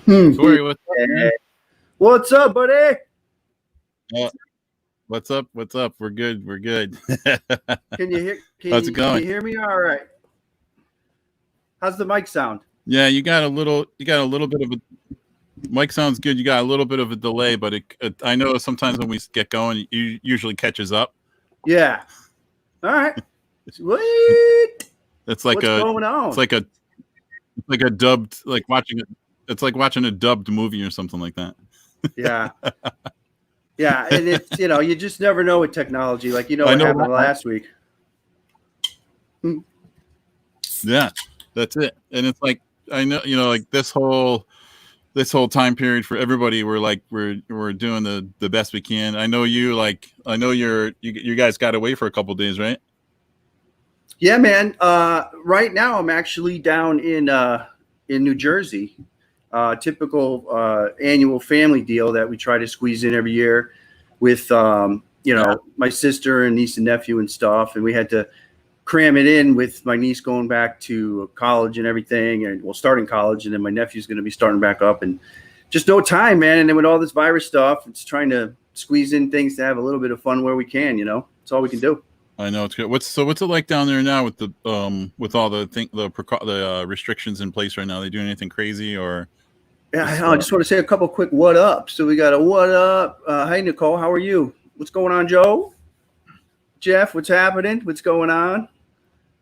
Corey, what's up, man? What's up, buddy? Uh, what's up? What's up? We're good. We're good. Can you hear? How's it Can you going? hear me? All right. How's the mic sound? Yeah, you got a little bit of a mic sounds good. You got a little bit of a delay, but I know sometimes when we get going, you usually catches up. Yeah. All right. Sweet. It's like What's going on? it's like a dubbed, like watching it. It's like watching a dubbed movie or something like that. Yeah. Yeah, and it's you just never know with technology. Like I what know. happened last week. Yeah, that's it. And it's like I know, like this whole time period for everybody, we're doing the best we can. I know you guys got away for a couple days, right? Yeah, man. Right now I'm actually down in New Jersey. Typical annual family deal that we try to squeeze in every year with my sister and niece and nephew and stuff, and we had to cram it in with my niece going back to college and everything, and starting college, and then my nephew's going to be starting back up, and just no time, man. And then with all this virus stuff, it's trying to squeeze in things to have a little bit of fun where we can. It's all we can do. I know it's good. What's it like down there now with the with all the restrictions in place right now? Are they doing anything crazy or? Yeah, I just want to say a couple quick what up. So we got a what up. Hey, Nicole, how are you? What's going on, Joe? Jeff, what's happening? What's going on?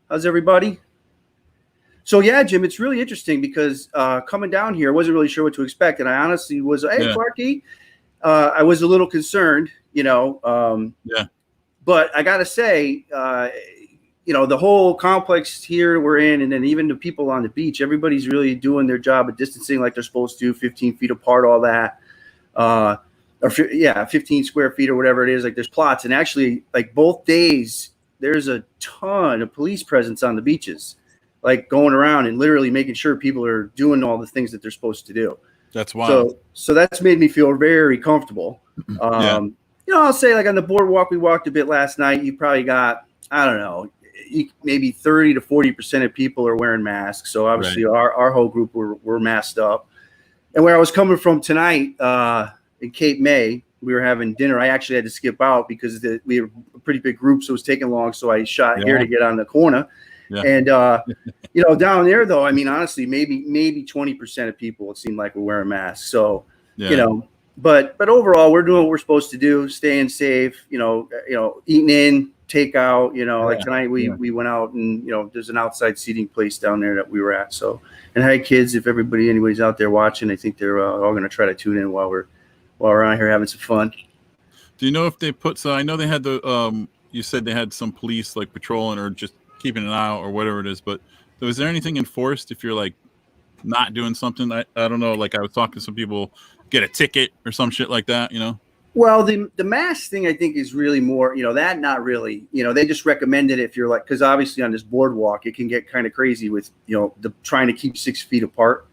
How's everybody? So, yeah, Jim, it's really interesting because coming down here, I wasn't really sure what to expect. And I honestly was, hey, Clarky, I was a little concerned, Yeah. But I got to say, the whole complex here we're in, and then even the people on the beach, everybody's really doing their job of distancing like they're supposed to, 15 feet apart, all that. 15 square feet or whatever it is. Like there's plots. And actually, like both days, there's a ton of police presence on the beaches, like going around and literally making sure people are doing all the things that they're supposed to do. That's wild. So that's made me feel very comfortable. I'll say like on the boardwalk, we walked a bit last night. You probably got, I don't know, maybe 30 to 40% of people are wearing masks. So obviously our whole group were masked up. And where I was coming from tonight in Cape May, we were having dinner. I actually had to skip out because we had a pretty big group, so it was taking long. So I shot here to get on the corner. Yeah. And, down there, though, I mean, honestly, maybe 20% of people, it seemed like, were wearing masks. So, but overall, we're doing what we're supposed to do, staying safe, eating in, takeout, like tonight we went out and, there's an outside seating place down there that we were at. So, and hey, kids, if anybody's out there watching, I think they're all going to try to tune in while we're out here having some fun. Do you know if they so I know they had you said they had some police like patrolling or just keeping an eye out or whatever it is, but was there anything enforced if you're like not doing something? I don't know. Like I was talking to some people, get a ticket or some shit like that, Well, the mask thing, I think, is really more, that not really, they just recommended it if you're like, because obviously on this boardwalk, it can get kind of crazy with, the trying to keep 6 feet apart.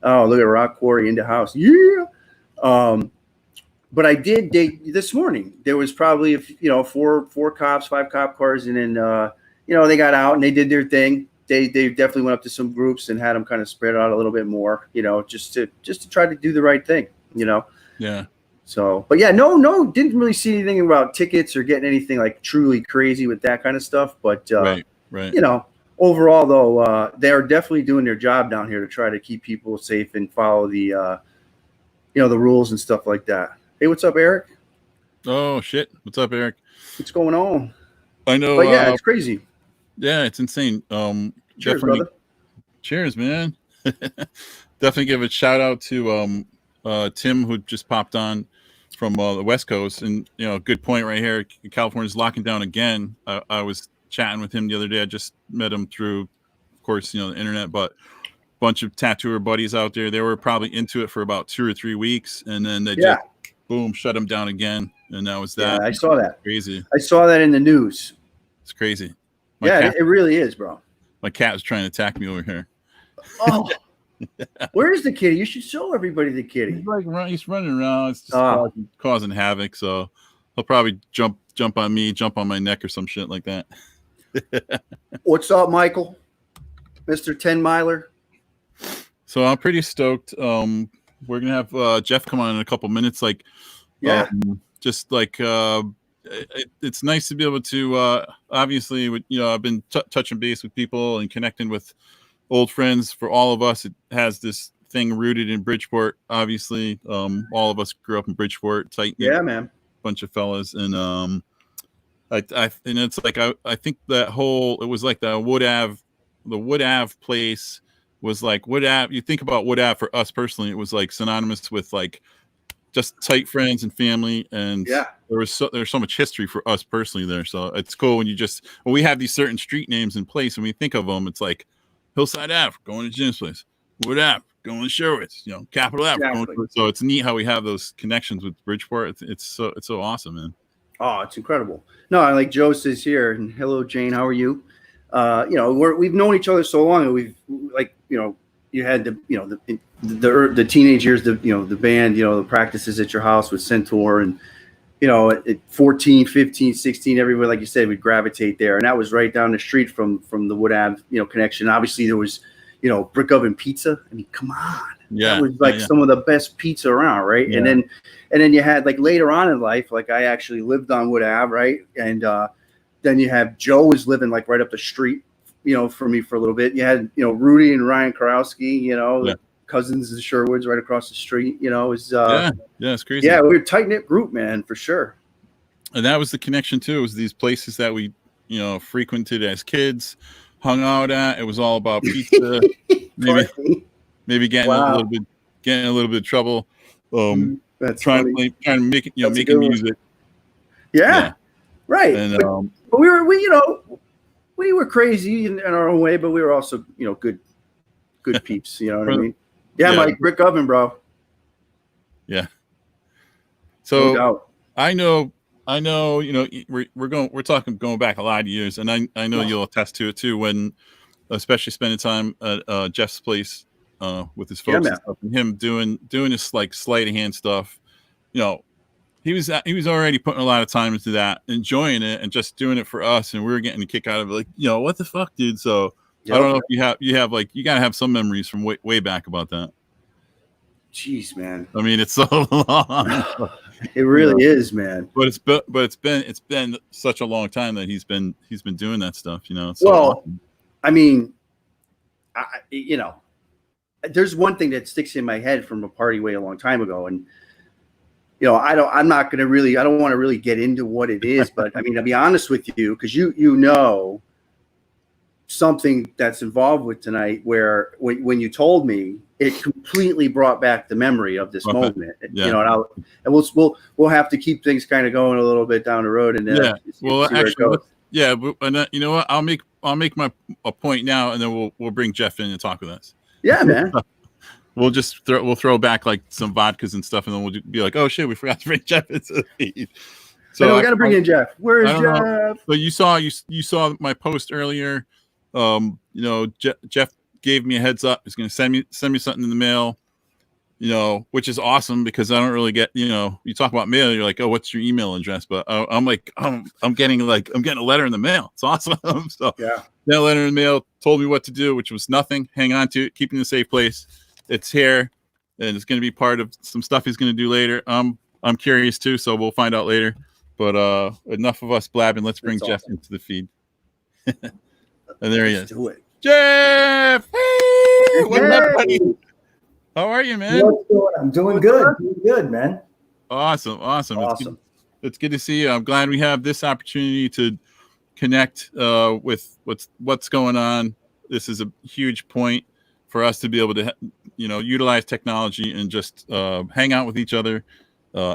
Oh, look at Rock Quarry in the house. Yeah. But I did this morning. There was probably, 5 cop cars. And then, they got out and they did their thing. They definitely went up to some groups and had them kind of spread out a little bit more, just to try to do the right thing, Yeah. So, but yeah, no, didn't really see anything about tickets or getting anything like truly crazy with that kind of stuff. But, right. Overall, though, they are definitely doing their job down here to try to keep people safe and follow the, the rules and stuff like that. Hey, what's up, Eric? Oh, shit. What's up, Eric? What's going on? I know. But yeah, it's crazy. Yeah, it's insane. Cheers, brother. Cheers, man. Definitely give a shout out to Tim, who just popped on from the West Coast, and good point right here. California's locking down again. I was chatting with him the other day. I just met him through, of course, the internet, but a bunch of tattooer buddies out there. They were probably into it for about 2 or 3 weeks, and then they just boom shut them down again, and that was that. Yeah, I saw that. Crazy. I saw that in the news. It's crazy. It really is, bro. My cat was trying to attack me over here. Oh. Where's the kitty? You should show everybody the kitty. He's running around. It's just causing havoc. So he'll probably jump on me, jump on my neck or some shit like that. What's up, Michael? Mr. 10 Miler? So I'm pretty stoked. we're gonna have Jeff come on in a couple minutes. Like, Yeah. just like it's nice to be able to obviously, I've been touching base with people and connecting with old friends. For all of us, it has this thing rooted in Bridgeport. Obviously, all of us grew up in Bridgeport, tight knit man. bunch of fellas, and and it's like I think that whole, it was like the Wood Ave place was like Wood Ave. You think about Wood Ave for us personally, it was like synonymous with like just tight friends and family, and there's so much history for us personally there. So it's cool when when we have these certain street names in place, and we think of them, it's like Hillside Ave, going to Jim's place, Wood Ave, going to Sherwood, Capitol Ave. Exactly. So it's neat how we have those connections with Bridgeport. It's so awesome, man. Oh, it's incredible. No, like Joe says here, and hello, Jane, how are you? We've known each other so long, and we've you had the teenage years, the band, the practices at your house with Centaur, and at 14, 15, 16, everybody, like you said, would gravitate there, and that was right down the street from the Wood Ave connection. Obviously, there was Brick Oven Pizza. I mean, come on, that was like some of the best pizza around, right? Yeah. And then you had, like, later on in life, like I actually lived on Wood Ave, right? And then you have Joe was living like right up the street, for me for a little bit. You had Rudy and Ryan Karowski, cousins of the Sherwoods right across the street. It was it's crazy. Yeah, we were a tight knit group, man, for sure. And that was the connection too. It was these places that we frequented as kids, hung out at. It was all about pizza, maybe getting a little bit of trouble. That's trying to make it, making music. Yeah. Right. And but we were crazy in our own way, but we were also good peeps. You know what I mean? Yeah, Mike, Brick Oven, bro. Yeah. So no I know, we're talking going back a lot of years, and I know you'll attest to it too, when especially spending time at Jeff's place with his folks and stuff, and him doing this like sleight of hand stuff. He was already putting a lot of time into that, enjoying it, and just doing it for us, and we were getting a kick out of it. Like, what the fuck, dude? So I don't know if you have like, you gotta have some memories from way back about that. Jeez, man. I mean, it's so long. It really is, man. But it's been such a long time that he's been doing that stuff. It's awesome. I mean, there's one thing that sticks in my head from a party way a long time ago, and I don't want to really get into what it is, but I mean, to be honest with you, because something that's involved with tonight, where when you told me, it completely brought back the memory of this moment. And we'll have to keep things kind of going a little bit down the road, and and you know what? I'll make a point now, and then we'll bring Jeff in and talk with us. Yeah, man. We'll throw back like some vodkas and stuff, and then we'll be like, oh shit, we forgot to bring Jeff into the feed. So we got to bring in Jeff. Where is Jeff? But you saw my post earlier. Jeff gave me a heads up. He's going to send me something in the mail. Which is awesome, because I don't really get, you talk about mail, you're like, oh, what's your email address? But I'm like, I'm getting a letter in the mail. It's awesome. So that letter in the mail told me what to do, which was nothing. Hang on to it, keep it in a safe place. It's here, and it's going to be part of some stuff he's going to do later. I'm curious too, so we'll find out later. But enough of us blabbing. Let's bring Jeff into the feed. And there he is. Do it. Jeff! Hey! What's up, buddy? How are you, man? I'm doing good. Doing good, man. Awesome. It's good to see you. I'm glad we have this opportunity to connect with what's going on. This is a huge point for us to be able to, utilize technology and just hang out with each other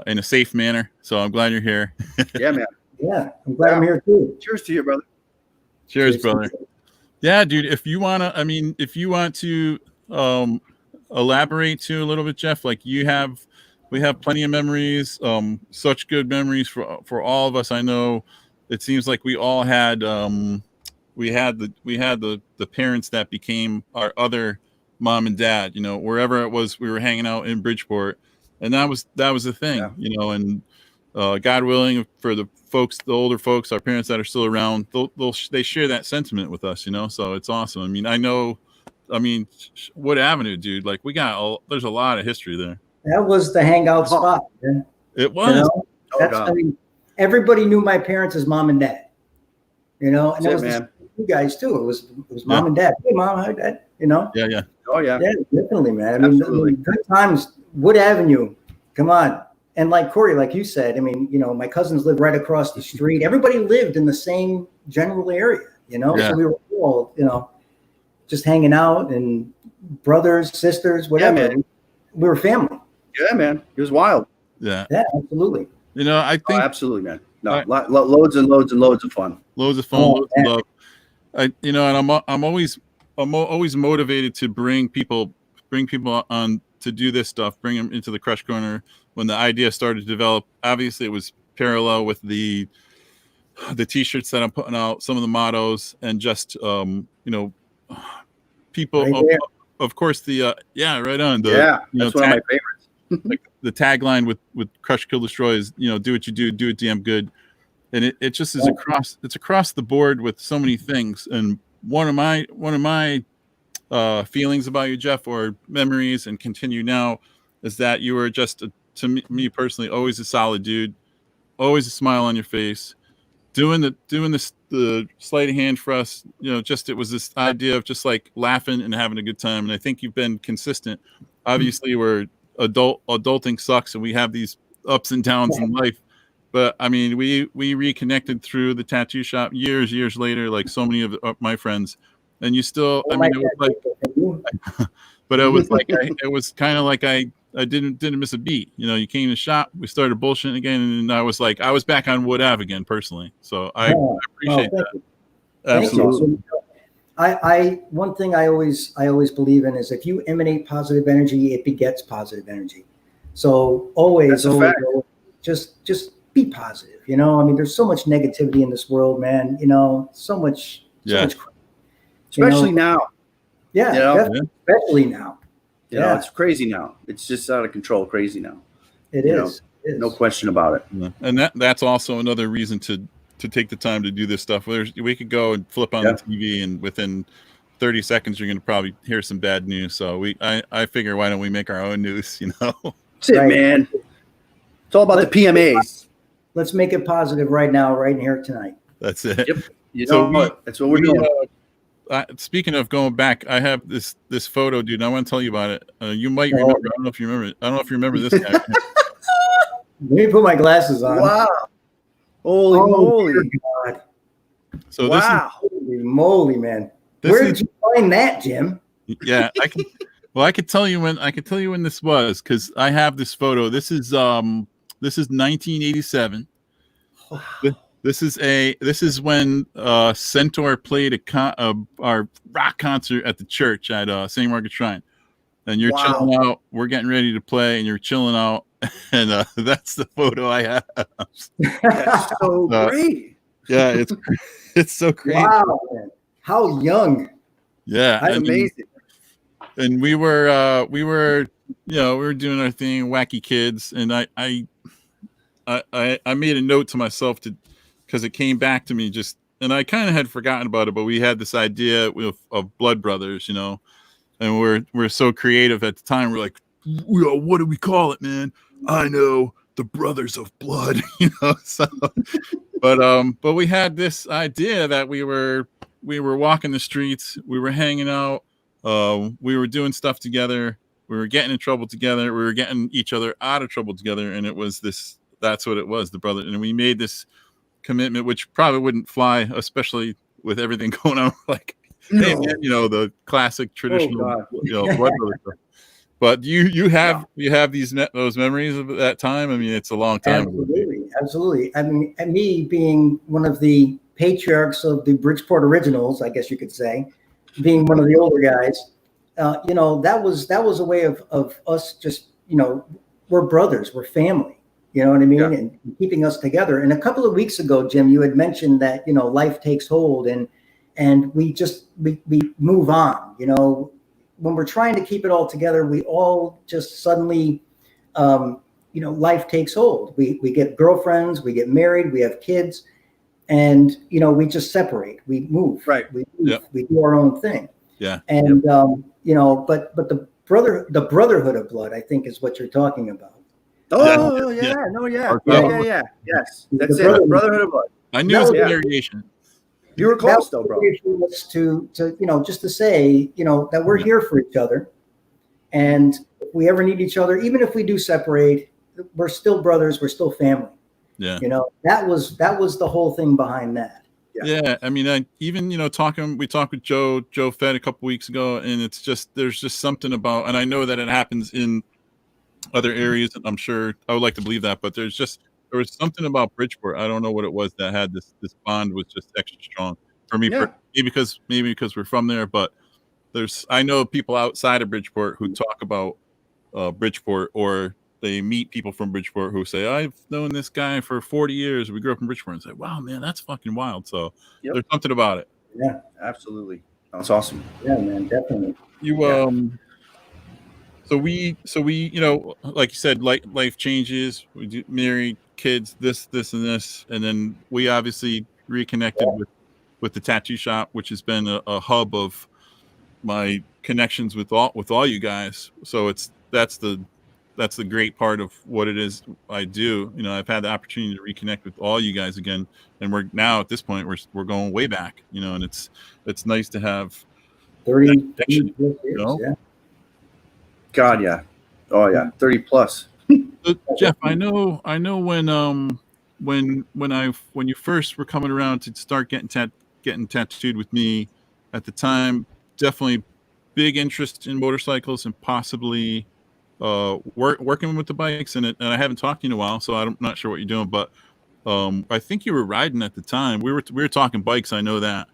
in a safe manner. So I'm glad you're here. Yeah, man. Yeah, I'm glad I'm here too. Cheers to you, brother. Cheers, brother. Yeah, dude. If you want to elaborate too a little bit, Jeff, like we have plenty of memories, such good memories for all of us. I know it seems like we all had we had the parents that became our other mom and dad, wherever it was we were hanging out in Bridgeport, and that was the thing. And God willing, for the older folks, our parents that are still around, they share that sentiment with us, so it's awesome. I mean, I know I mean, Wood Avenue, dude. Like there's a lot of history there. That was the hangout spot. Man. It was. You know? I mean, everybody knew my parents as mom and dad. You know, and it was you guys too. It was mom and dad. Hey, mom, hi, dad. You know. Yeah. Oh yeah. Yeah, definitely, man. I mean, good times. Wood Avenue. Come on. And like Corey, like you said, I mean, you know, my cousins lived right across the street. Everybody lived in the same general area, you know. So we were all, you know, just hanging out and brothers, sisters, whatever. Yeah, man. We were family. Yeah, man. It was wild. Yeah. Yeah, absolutely. You know, I think absolutely, man. No, loads and loads and loads of fun. Loads of fun, loads of love. And I'm always motivated to bring people on to do this stuff, bring them into the Crush Corner. When the idea started to develop, obviously it was parallel with the t-shirts that I'm putting out, some of the mottos, and just you know, people right of course the right on the that's one of my favorites. Like the tagline with Crush Kill Destroy is, you know, do what you do it damn good. And it just is across the board with so many things. And one of my feelings about you, Jeff, or memories, and continue now, is that you were just to me personally always a solid dude, always a smile on your face, doing the sleight of hand for us. You know, just it was this idea of just like laughing and having a good time. And I think you've been consistent. Obviously, we're adulting sucks, and we have these ups and downs in life. But I mean, we reconnected through the tattoo shop years later, like so many of my friends, and you still. I mean, it was like, but it was like it was kind of like I didn't miss a beat. You know, you came to the shop, we started bullshitting again, and I was back on Wood Ave again personally. So I appreciate that. Absolutely. I one thing I always believe in is if you emanate positive energy, it begets positive energy. So always just be positive. You know, I mean, there's so much negativity in this world, man. You know, so much especially now. Yeah, you know? Especially now. You know, it's crazy now. It's just out of control, crazy now. It is. No question about it. Yeah. And that's also another reason to take the time to do this stuff. We could go and flip on the TV, and within 30 seconds you're going to probably hear some bad news. So I figure, why don't we make our own news? You know, that's it, man. It's all about the PMAs. Let's make it positive right now, right here tonight. That's it. Yep. You know that's what we're doing. Speaking of going back, I have this photo, dude. I want to tell you about it. You might remember. I don't know if you remember it. I don't know if you remember this guy. Let me put my glasses on. Wow. Holy moly. God. So holy moly, man. Where did you find that, Jim? Yeah, I can. Well, I could tell you when this was, because I have this photo. This is 1987. This is when Centaur played our rock concert at the church at St. Margaret's Shrine, and you're chilling out. We're getting ready to play, and you're chilling out, and that's the photo I have. That's so great. Yeah, it's so crazy. Wow, man. How young. Yeah, that's amazing. And we were doing our thing, wacky kids, and I made a note to myself because it came back to me and I kind of had forgotten about it, but we had this idea of Blood Brothers, you know, and we're so creative at the time. We're like, what do we call it, man? I know, the Brothers of Blood, you know. So, but we had this idea that we were walking the streets, we were hanging out, we were doing stuff together, we were getting in trouble together, we were getting each other out of trouble together, and it was this. That's what it was, the brother. And we made this commitment, which probably wouldn't fly, especially with everything going on. Like, hey, man, you know, the classic traditional, blood brother stuff. But you have those memories of that time. I mean, it's a long time. Absolutely. I mean, and me being one of the patriarchs of the Bridgeport Originals, I guess you could say, being one of the older guys, you know, that was a way of us just, you know, we're brothers, we're family. You know what I mean? Yeah. And keeping us together. And a couple of weeks ago, Jim, you had mentioned that, you know, life takes hold and we move on. You know, when we're trying to keep it all together, we all just suddenly, you know, life takes hold. We get girlfriends, we get married, we have kids, and, you know, we just separate. We move. Right. We do our own thing. Yeah. And but the brotherhood of blood, I think, is what you're talking about. Oh Yeah. Yes, The that's it. brotherhood. Brotherhood of blood. I knew it was a Yeah. variation. You were That close was though, bro. the issue was to just to say, that we're here for each other, and if we ever need each other, even if we do separate, we're still brothers, we're still family. Yeah. That was the whole thing behind that. Yeah. I mean, we talked with Joe Fed a couple weeks ago, and it's just, there's just something about, and I know that it happens in other areas, and I'm sure I would like to believe that, but there was something about Bridgeport. I don't know what it was that had this bond was just extra strong for me. Yeah. Maybe because we're from there, but I know people outside of Bridgeport who talk about Bridgeport, or they meet people from Bridgeport who say, I've known this guy for 40 years. We grew up in Bridgeport, and say, wow, man, that's fucking wild. So there's something about it. Yeah, absolutely. That's awesome. Yeah, man, definitely. So we, like you said, life changes. We do married, kids, this, and this, and then we obviously reconnected with the tattoo shop, which has been a hub of my connections with all you guys. So that's the great part of what it is I do. I've had the opportunity to reconnect with all you guys again, and we're now at this point we're going way back. And it's nice to have 30 years. Yeah. God, yeah. Oh yeah, 30 plus. So, Jeff, I know when you first were coming around to start getting tattooed with me at the time, definitely big interest in motorcycles and possibly working with the bikes, and I haven't talked to you in a while, so I'm not sure what you're doing, but I think you were riding at the time. We were talking bikes. I know that.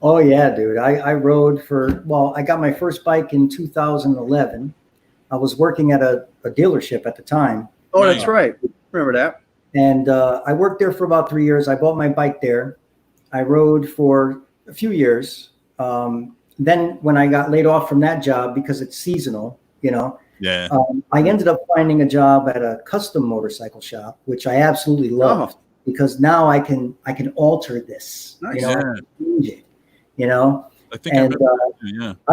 Oh yeah, dude. I rode I got my first bike in 2011. I was working at a dealership at the time. Oh, that's right. Remember that. And I worked there for about 3 years. I bought my bike there. I rode for a few years. Then when I got laid off from that job, because it's seasonal, I ended up finding a job at a custom motorcycle shop, which I absolutely loved, because now I can alter this, Nice. Change it, I think I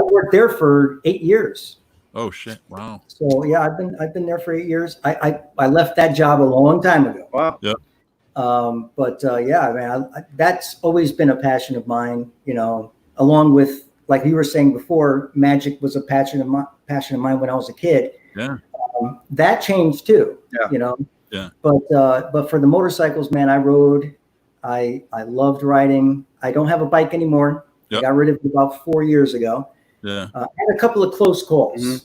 worked there for 8 years. Oh shit! Wow. So yeah, I've been there for 8 years. I left that job a long time ago. Wow. Yep. But yeah, man, that's always been a passion of mine. Along with, like you were saying before, magic was a passion of mine when I was a kid. Yeah. That changed too. Yeah. Yeah. But for the motorcycles, man, I rode. I loved riding. I don't have a bike anymore. Yep. I got rid of it about 4 years ago. Yeah. I had a couple of close calls. Mm-hmm.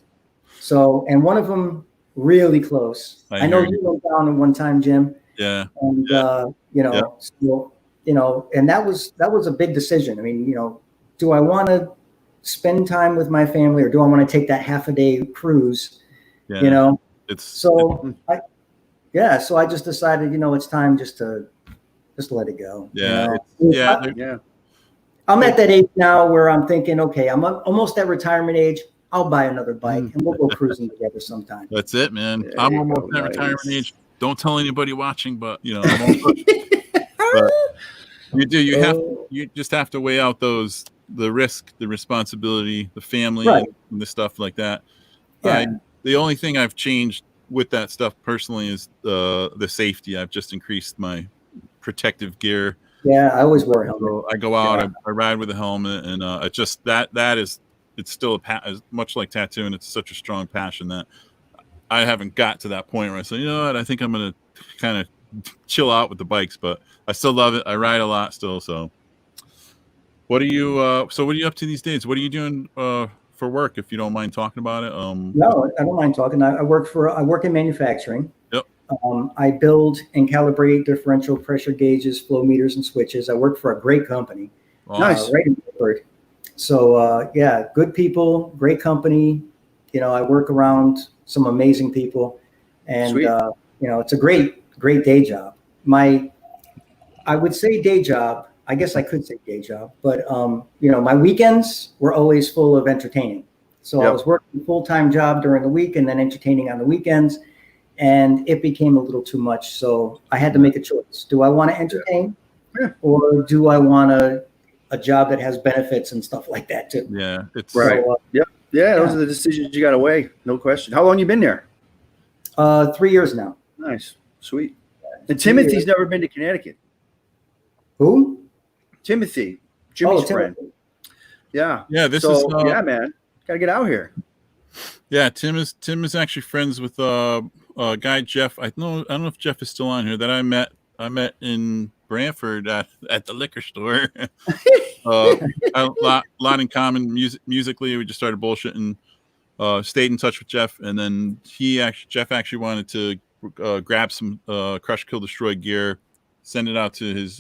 So, and one of them really close. I know you went down at one time, Jim. Yeah. And and that was a big decision. I mean, do I want to spend time with my family, or do I want to take that half a day cruise? Yeah. So I just decided, it's time just to let it go. Yeah. I'm at that age now where I'm thinking, okay, I'm almost at retirement age. I'll buy another bike and we'll go cruising together sometime. That's it, man. I'm almost at retirement age. Don't tell anybody watching, but I'm almost, but you just have to weigh out the risk, the responsibility, the family, and the stuff like that. Yeah. The only thing I've changed with that stuff personally is the safety. I've just increased my protective gear. Yeah, I always wear a helmet. So I go out, I ride with a helmet, and it's just it's still much like tattooing. It's such a strong passion that I haven't got to that point where I say, you know what, I think I'm going to kind of chill out with the bikes, but I still love it. I ride a lot still. So what are you up to these days? What are you doing for work, if you don't mind talking about it? No, I don't mind talking. I work in manufacturing. Yep. I build and calibrate differential pressure gauges, flow meters, and switches. I work for a great company. Nice. Right in Pittsburgh. So good people, great company. I work around some amazing people, and it's a great day job. I would say day job. I guess I could say day job, but my weekends were always full of entertaining. So I was working a full-time job during the week and then entertaining on the weekends, and it became a little too much. So I had to make a choice. Do I want to entertain, or do I want to a job that has benefits and stuff like that too. Yeah, it's Right. So, Yep. Yeah, those are the decisions you got to weigh. No question. How long you been there? 3 years now. Nice. Sweet. And Timothy's never been to Connecticut. Who? Timothy, Jimmy's friend. Timothy. Yeah. Yeah, this so, is yeah, man. Got to get out here. Yeah, Tim is actually friends with guy Jeff. I don't know if Jeff is still on here. That I met in Brantford at the liquor store. A lot in common musically. We just started bullshitting. Stayed in touch with Jeff, and then Jeff actually wanted to grab some Crush Kill Destroy gear, send it out to his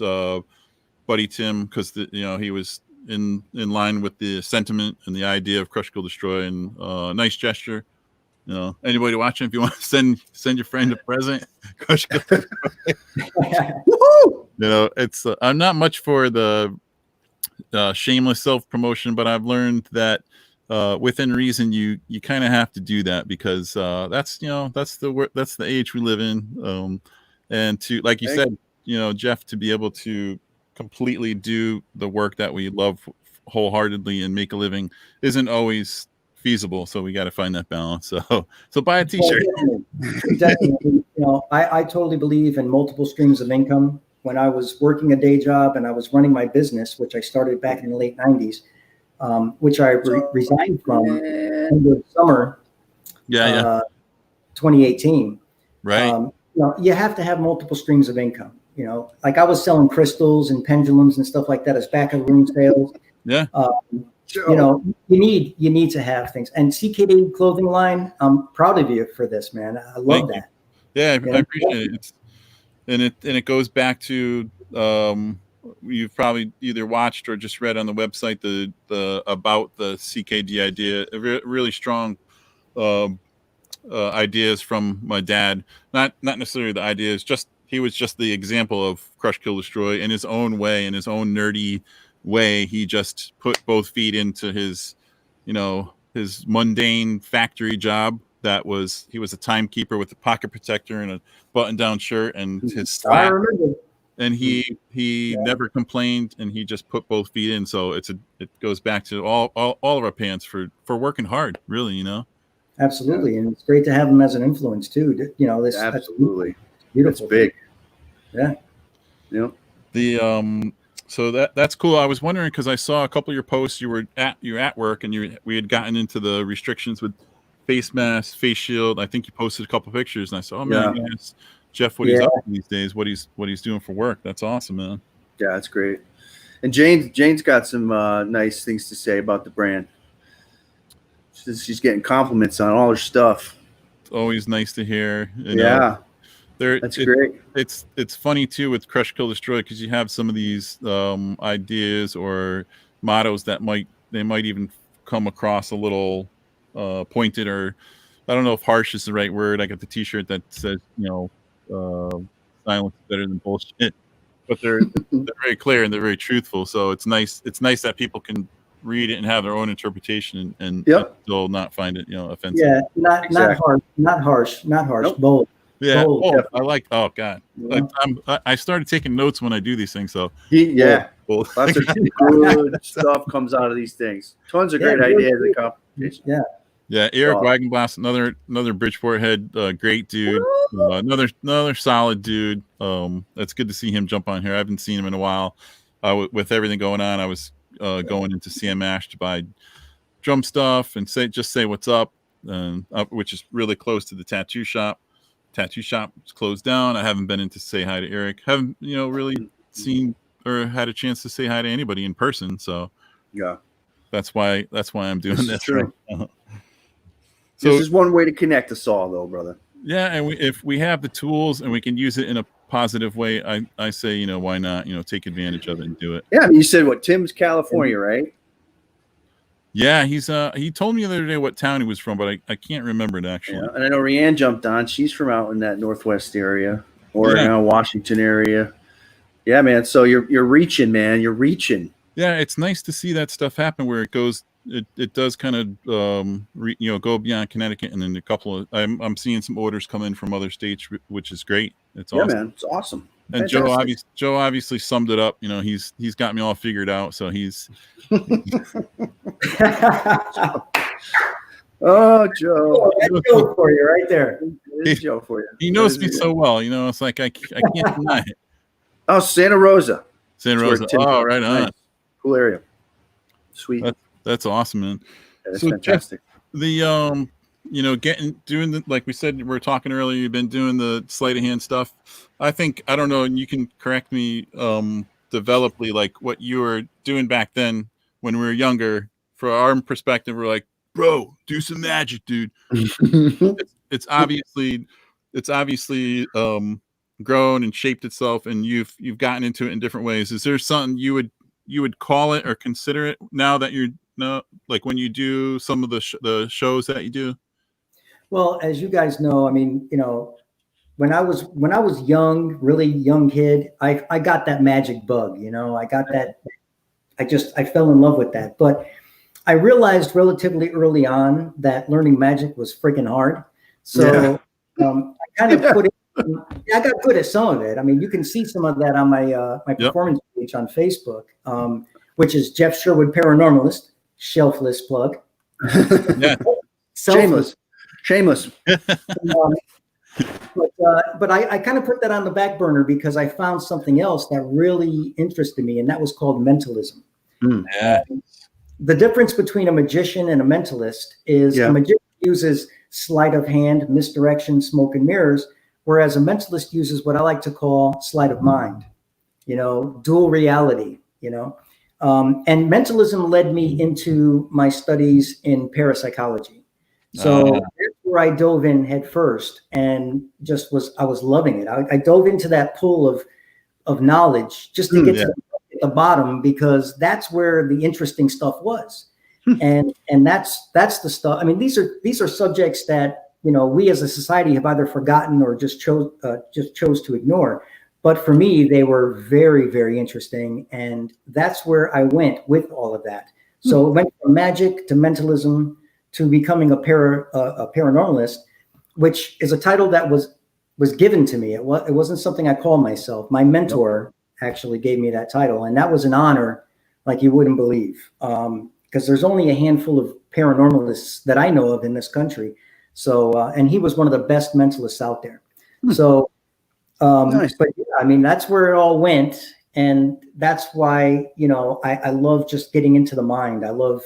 buddy Tim, because he was in line with the sentiment and the idea of Crush Kill Destroy, and nice gesture. Anybody watching, if you want to send your friend a present, Crush Kill Destroy. Woohoo! It's I'm not much for the shameless self promotion, but I've learned that within reason you kind of have to do that, because that's the age we live in, and to, like you said, Jeff, to be able to completely do the work that we love wholeheartedly and make a living isn't always feasible, so we got to find that balance. So buy a t-shirt. Definitely. I totally believe in multiple streams of income. When I was working a day job and I was running my business, which I started back in the late 90s, which I resigned from in the summer 2018. Right. You have to have multiple streams of income. Like I was selling crystals and pendulums and stuff like that as back of room sales. Yeah. You need to have things. And CKD clothing line, I'm proud of you for this, man. I love that. Yeah, I appreciate it. And it goes back to you've probably either watched or just read on the website the about the CKD idea. Really strong ideas from my dad. Not necessarily the ideas, just he was just the example of Crush Kill Destroy in his own way, in his own nerdy way. He just put both feet into his his mundane factory job. He was a timekeeper with a pocket protector and a button-down shirt and his slap. And he never complained, and he just put both feet in. So it goes back to all of our parents for working hard, really, Absolutely, and it's great to have him as an influence too. This absolutely that's beautiful. It's big. Yeah. The so that's cool. I was wondering, because I saw a couple of your posts. You were at work, and we had gotten into the restrictions with face mask, face shield. I think you posted a couple of pictures, and I saw, oh man, I guess Jeff, what he's up to these days, what he's doing for work. That's awesome, man. Yeah, that's great. And Jane's got some nice things to say about the brand. She's getting compliments on all her stuff. It's always nice to hear. That's great. It's funny too with Crush Kill Destroy, because you have some of these ideas or mottos that might even come across a little pointed, or I don't know if harsh is the right word. I got the t-shirt that says silence is better than bullshit, but they're very clear and they're very truthful. So it's nice that people can read it and have their own interpretation and still not find it offensive. Yeah, not harsh, Nope. bold. Yeah. Bold. I like. Oh God, I started taking notes when I do these things. So bold. Lots of good stuff comes out of these things. Tons of great ideas and competition. Yeah, Eric Wagenblast, another Bridgeport head, great dude, another solid dude. It's good to see him jump on here. I haven't seen him in a while. With everything going on, I was going into CM Ash to buy drum stuff and say what's up, which is really close to the tattoo shop. Tattoo shop is closed down. I haven't been in to say hi to Eric. Haven't really seen or had a chance to say hi to anybody in person. So that's why I'm doing this. Right now. So this is one way to connect us all, though, brother. Yeah, and if we have the tools and we can use it in a positive way, I say why not take advantage of it and do it. Yeah, I mean, you said Tim's California, right? Yeah, he told me the other day what town he was from, but I can't remember it actually. Yeah, and I know Rianne jumped on. She's from out in that Northwest area, Oregon, Washington area. Yeah, man. So you're reaching, man. You're reaching. Yeah, it's nice to see that stuff happen where it goes. It does kind of go beyond Connecticut, and then I'm seeing some orders come in from other states, which is great. It's awesome. Yeah, man. It's awesome. And Joe obviously summed it up. You know, he's got me all figured out. So he's. Oh, Joe. That's Joe for you right there. It's Joe for you. He knows me so well. You know, it's like I can't deny it. Oh, Santa Rosa. Santa Rosa. Oh, right on. Nice. Cool area. Sweet. That's awesome, man. That's fantastic. The you know, doing the, like we said, we were talking earlier, you've been doing the sleight of hand stuff. I don't know, and you can correct me developedly, like what you were doing back then when we were younger. From our perspective, we're like, bro, do some magic, dude. it's obviously grown and shaped itself, and you've gotten into it in different ways. Is there something you would call it or consider it now that you're like when you do some of the shows that you do? Well, as you guys know, I mean, you know, when I was young, really young kid, I got that magic bug, you know, I got that. I fell in love with that. But I realized relatively early on that learning magic was freaking hard. So I kind of put it, I got good at some of it. I mean, you can see some of that on my performance page on Facebook, which is Jeff Sherwood Paranormalist, shelfless plug. Yeah. Shameless. But I kind of put that on the back burner because I found something else that really interested me, and that was called mentalism. Yeah. The difference between a magician and a mentalist is a magician uses sleight of hand, misdirection, smoke and mirrors, whereas a mentalist uses what I like to call sleight of mind, you know, dual reality, you know. And mentalism led me into my studies in parapsychology. So that's where I dove in head first and I was loving it. I dove into that pool of knowledge just to get to the bottom, because that's where the interesting stuff was. And that's the stuff. I mean, these are subjects that, you know, we as a society have either forgotten or just chose to ignore. But for me, they were very, very interesting. And that's where I went with all of that. So it went from magic to mentalism to becoming a paranormalist, which is a title that was given to me. It wasn't something I called myself. My mentor actually gave me that title, and that was an honor like you wouldn't believe, because there's only a handful of paranormalists that I know of in this country. So, and he was one of the best mentalists out there. So, nice. But yeah, I mean, that's where it all went. And that's why, you know, I love just getting into the mind. I love,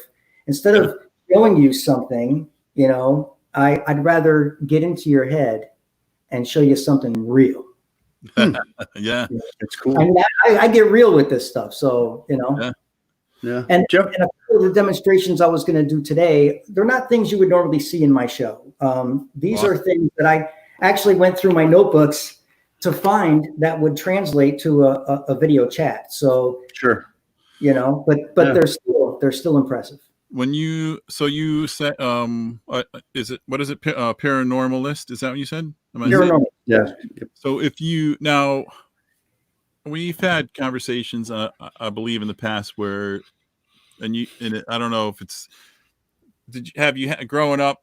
instead of showing you something, you know, I'd rather get into your head and show you something real. Yeah, it's cool. I mean, I get real with this stuff. So, you know, and a couple of the demonstrations I was going to do today, they're not things you would normally see in my show. These are things that I actually went through my notebooks to find that would translate to a video chat. So you know, but they're still impressive. When you said what is it paranormalist, is that what you said? Paranormal. Yeah. So if you now, we've had conversations I believe in the past where I don't know if it's, have you growing up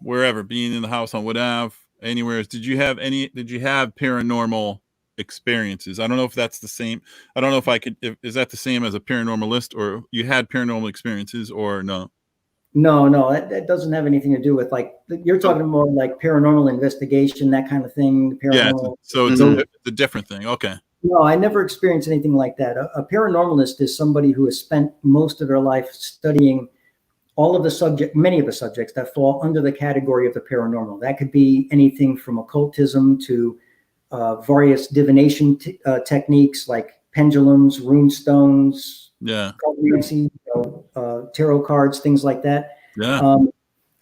wherever, being in the house on whatever, anywhere, did you have paranormal experiences? I don't know if that's the same. I don't know if is that the same as a paranormalist, or you had paranormal experiences, or no? No, that doesn't have anything to do with, like, you're talking more like paranormal investigation, that kind of thing. Paranormal. So it's a different thing. Okay. No, I never experienced anything like that. A paranormalist is somebody who has spent most of their life studying many of the subjects that fall under the category of the paranormal. That could be anything from occultism to various divination techniques like pendulums, rune stones, cartomancy, tarot cards, things like that.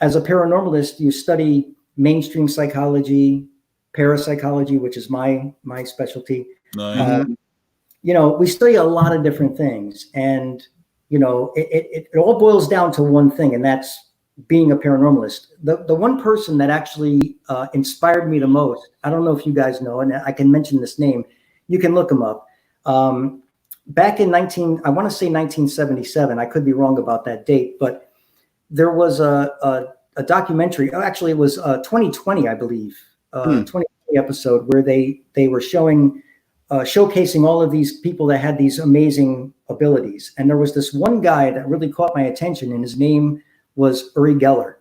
As a paranormalist, you study mainstream psychology, parapsychology, which is my specialty. You know, we study a lot of different things, and you know, it all boils down to one thing, and that's being a paranormalist. The one person that actually inspired me the most, I don't know if you guys know, and I can mention this name, you can look him up. Back in I want to say 1977, I could be wrong about that date, but there was a documentary, actually it was 2020, I believe, 2020 episode, where they were showing showcasing all of these people that had these amazing abilities. And there was this one guy that really caught my attention, and his name was Uri Geller.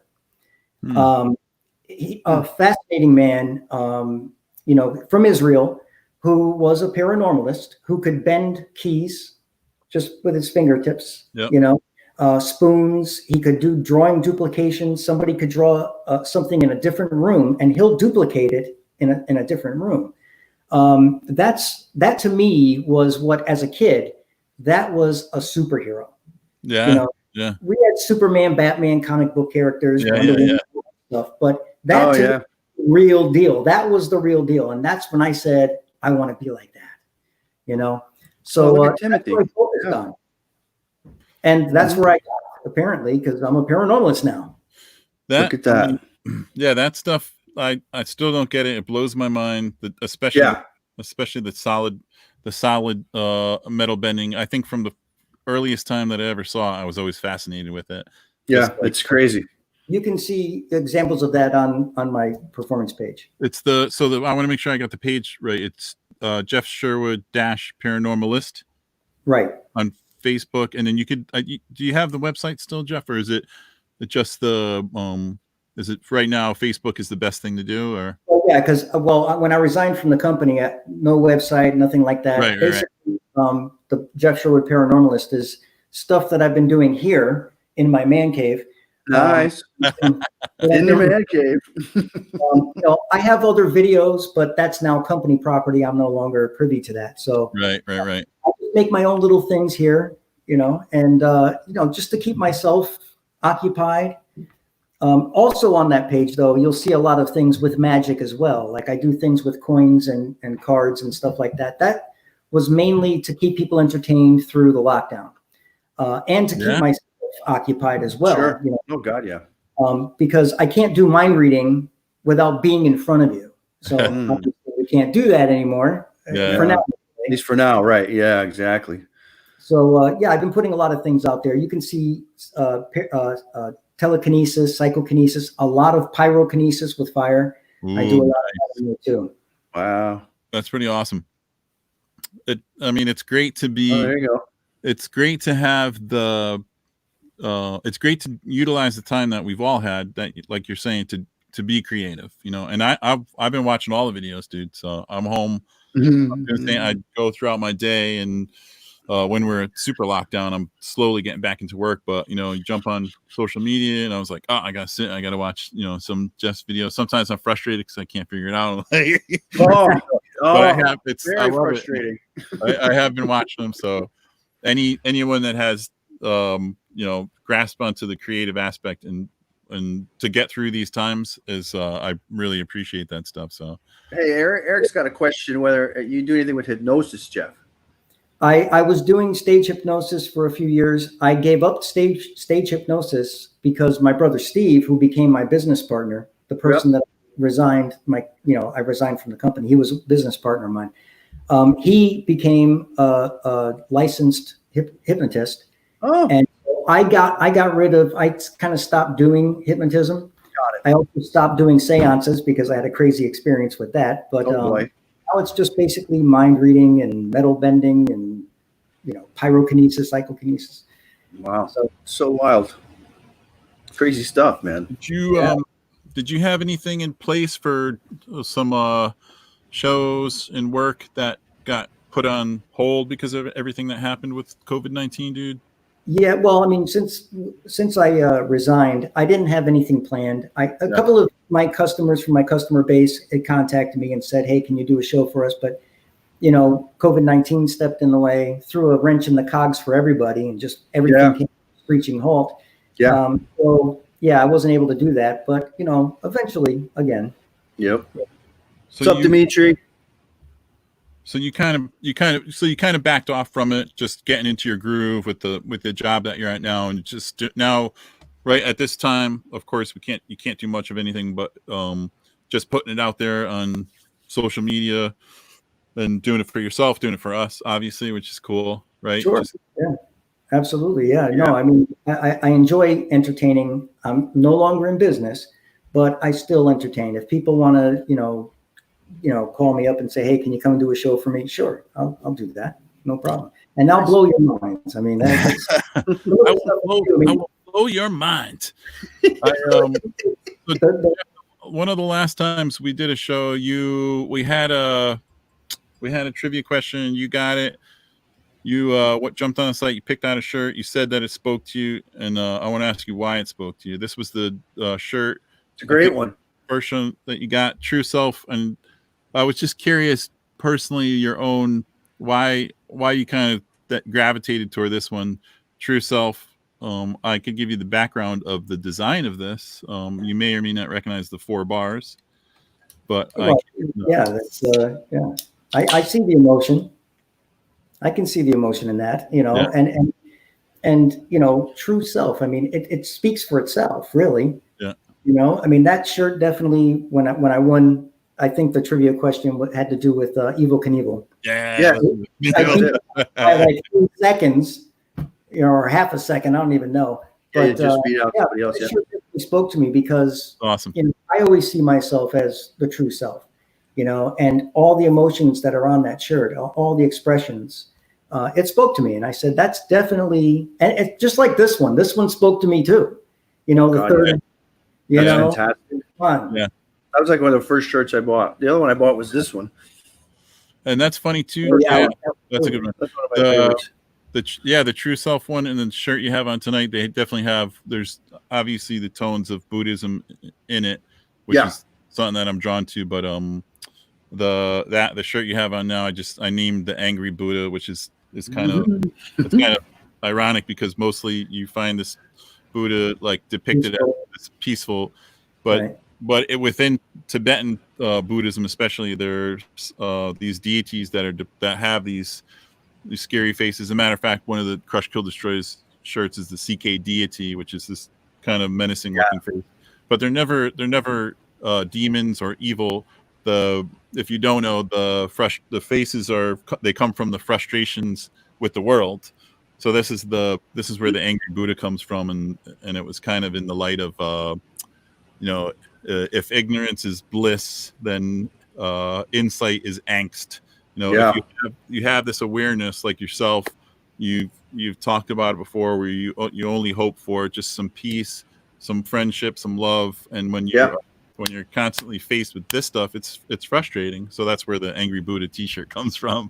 A fascinating man, from Israel, who was a paranormalist who could bend keys just with his fingertips. Yep. Spoons. He could do drawing duplications. Somebody could draw something in a different room, and he'll duplicate it in a different room. That to me was what, as a kid, that was a superhero. Yeah. We had Superman, Batman, comic book characters, stuff, but that real deal. That was the real deal, and that's when I said I want to be like that. So Timothy, that's what I focused on. And that's where I got, apparently, because I'm a paranormalist now. Look at that. That stuff. I still don't get it. It blows my mind. Especially the solid metal bending. I think from the earliest time that I ever saw, I was always fascinated with it. Yeah, it's crazy. You can see examples of that on my performance page. It's I want to make sure I got the page right. It's Jeff Sherwood Paranormalist. Right. On Facebook, and then you could. Do you have the website still, Jeff, or is it just the Is it right now? Facebook is the best thing to do, or? Well, yeah, because when I resigned from the company, no website, nothing like that. Right. Basically, the Jeff Sherwood Paranormalist is stuff that I've been doing here in my man cave. Nice. In the man cave. I have other videos, but that's now company property. I'm no longer privy to that. So right. I just make my own little things here, and just to keep myself occupied. Also on that page, though, you'll see a lot of things with magic as well. Like I do things with coins and cards and stuff like that. That was mainly to keep people entertained through the lockdown, and to keep myself occupied as well. Sure. Oh God, yeah. Because I can't do mind reading without being in front of you. So obviously we can't do that anymore. For now. At least for now, right? Yeah, exactly. So I've been putting a lot of things out there. You can see telekinesis, psychokinesis, a lot of pyrokinesis with fire. Ooh, I do a lot of that too. Wow, that's pretty awesome. It's great to be. Oh, there you go. It's great to have it's great to utilize the time that we've all had, that, like you're saying, to be creative, And I've been watching all the videos, dude. So I'm home. I go throughout my day, and when we're at super lockdown, I'm slowly getting back into work. But you jump on social media, and I was like, oh, I gotta watch some Jeff's videos. Sometimes I'm frustrated because I can't figure it out. But very frustrating. I have been watching them. So anyone that has grasp onto the creative aspect and to get through these times is I really appreciate that stuff. So hey, Eric's got a question whether you do anything with hypnosis, Jeff. I was doing stage hypnosis for a few years. I gave up stage hypnosis because my brother Steve, who became my business partner, the person that resigned I resigned from the company. He was a business partner of mine. He became a licensed hypnotist. Oh. And I kind of stopped doing hypnotism. Got it. I also stopped doing seances because I had a crazy experience with that. But now it's just basically mind reading and metal bending and pyrokinesis, psychokinesis. Wow, so wild, crazy stuff, man. Did you have anything in place for some shows and work that got put on hold because of everything that happened with COVID-19, dude? Yeah, well, since I resigned, I didn't have anything planned. A couple of my customers from my customer base had contacted me and said, "Hey, can you do a show for us?" But COVID-19 stepped in the way, threw a wrench in the cogs for everybody, and just everything came to a screeching halt. Yeah. I wasn't able to do that, but eventually again. Yep. What's up, Dimitri? So you kind of backed off from it, just getting into your groove with the job that you're at now, and just now, right at this time, of course, you can't do much of anything, but just putting it out there on social media and doing it for yourself, doing it for us, obviously, which is cool, right? Sure. Yeah, absolutely. Yeah. No, I enjoy entertaining. I'm no longer in business, but I still entertain. If people want to, call me up and say, hey, can you come and do a show for me? Sure, I'll do that. No problem. And I'll blow your minds. I mean, that's I will blow your mind. One of the last times we did a show, we had a trivia question. You got it. You what jumped on the site? You picked out a shirt. You said that it spoke to you, and I want to ask you why it spoke to you. This was the shirt. It's a great one. Version that you got, True Self, and I was just curious, personally, your own why you kind of that gravitated toward this one, True Self. I could give you the background of the design of this. You may or may not recognize the 4 bars, but I see the emotion. I can see the emotion in that, and true self. I mean, it speaks for itself, really. Yeah. I mean, that shirt definitely. When I won, I think the trivia question had to do with Evel Knievel. Yeah. I think by like 2 seconds, or half a second, I don't even know. But it just beat out somebody else. It spoke to me because awesome. I always see myself as the true self. And all the emotions that are on that shirt, all the expressions, it spoke to me. And I said, that's definitely, and it's just like this one spoke to me too. The third, fantastic. Fun. Yeah. That was like one of the first shirts I bought. The other one I bought was this one. And that's funny too. That's a good one. That's one of my favorites. The True Self one and the shirt you have on tonight, they definitely have, there's obviously the tones of Buddhism in it, which is something that I'm drawn to, but the shirt you have on now, I named the Angry Buddha, which is kind of it's kind of ironic because mostly you find this Buddha like depicted as peaceful, but within Tibetan Buddhism especially, there's these deities that have these scary faces. As a matter of fact, one of the Crush Kill Destroy's shirts is the CK deity, which is this kind of menacing looking face, but they're never demons or evil. If you don't know, the faces they come from the frustrations with the world. So this is where the Angry Buddha comes from, and it was kind of in the light of if ignorance is bliss, then insight is angst. If you have this awareness like yourself, you've talked about it before, where you only hope for just some peace, some friendship, some love, and when you're constantly faced with this stuff, it's frustrating. So that's where the Angry Buddha T-shirt comes from.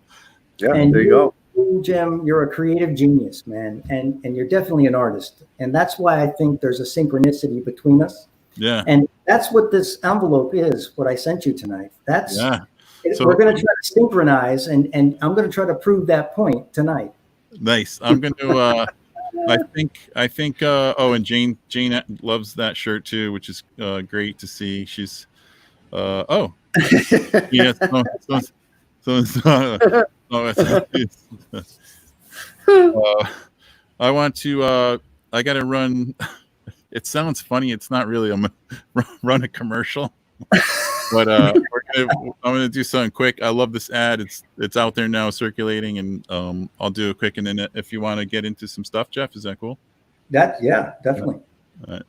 Yeah, and there you go. Jim, you're a creative genius, man, and you're definitely an artist, and that's why I think there's a synchronicity between us. Yeah, and that's what this envelope is. What I sent you tonight. So we're going to try to synchronize, and I'm going to try to prove that point tonight. Nice. I'm going to. I think. And Jane loves that shirt too, which is great to see. She's. Yeah. I want to. I got to run. It sounds funny. It's not really. I'm gonna run a commercial, but I'm gonna do something quick. I love this ad. It's out there now, circulating, and I'll do a quick. And then if you want to get into some stuff, Jeff, is that cool? Definitely. All right.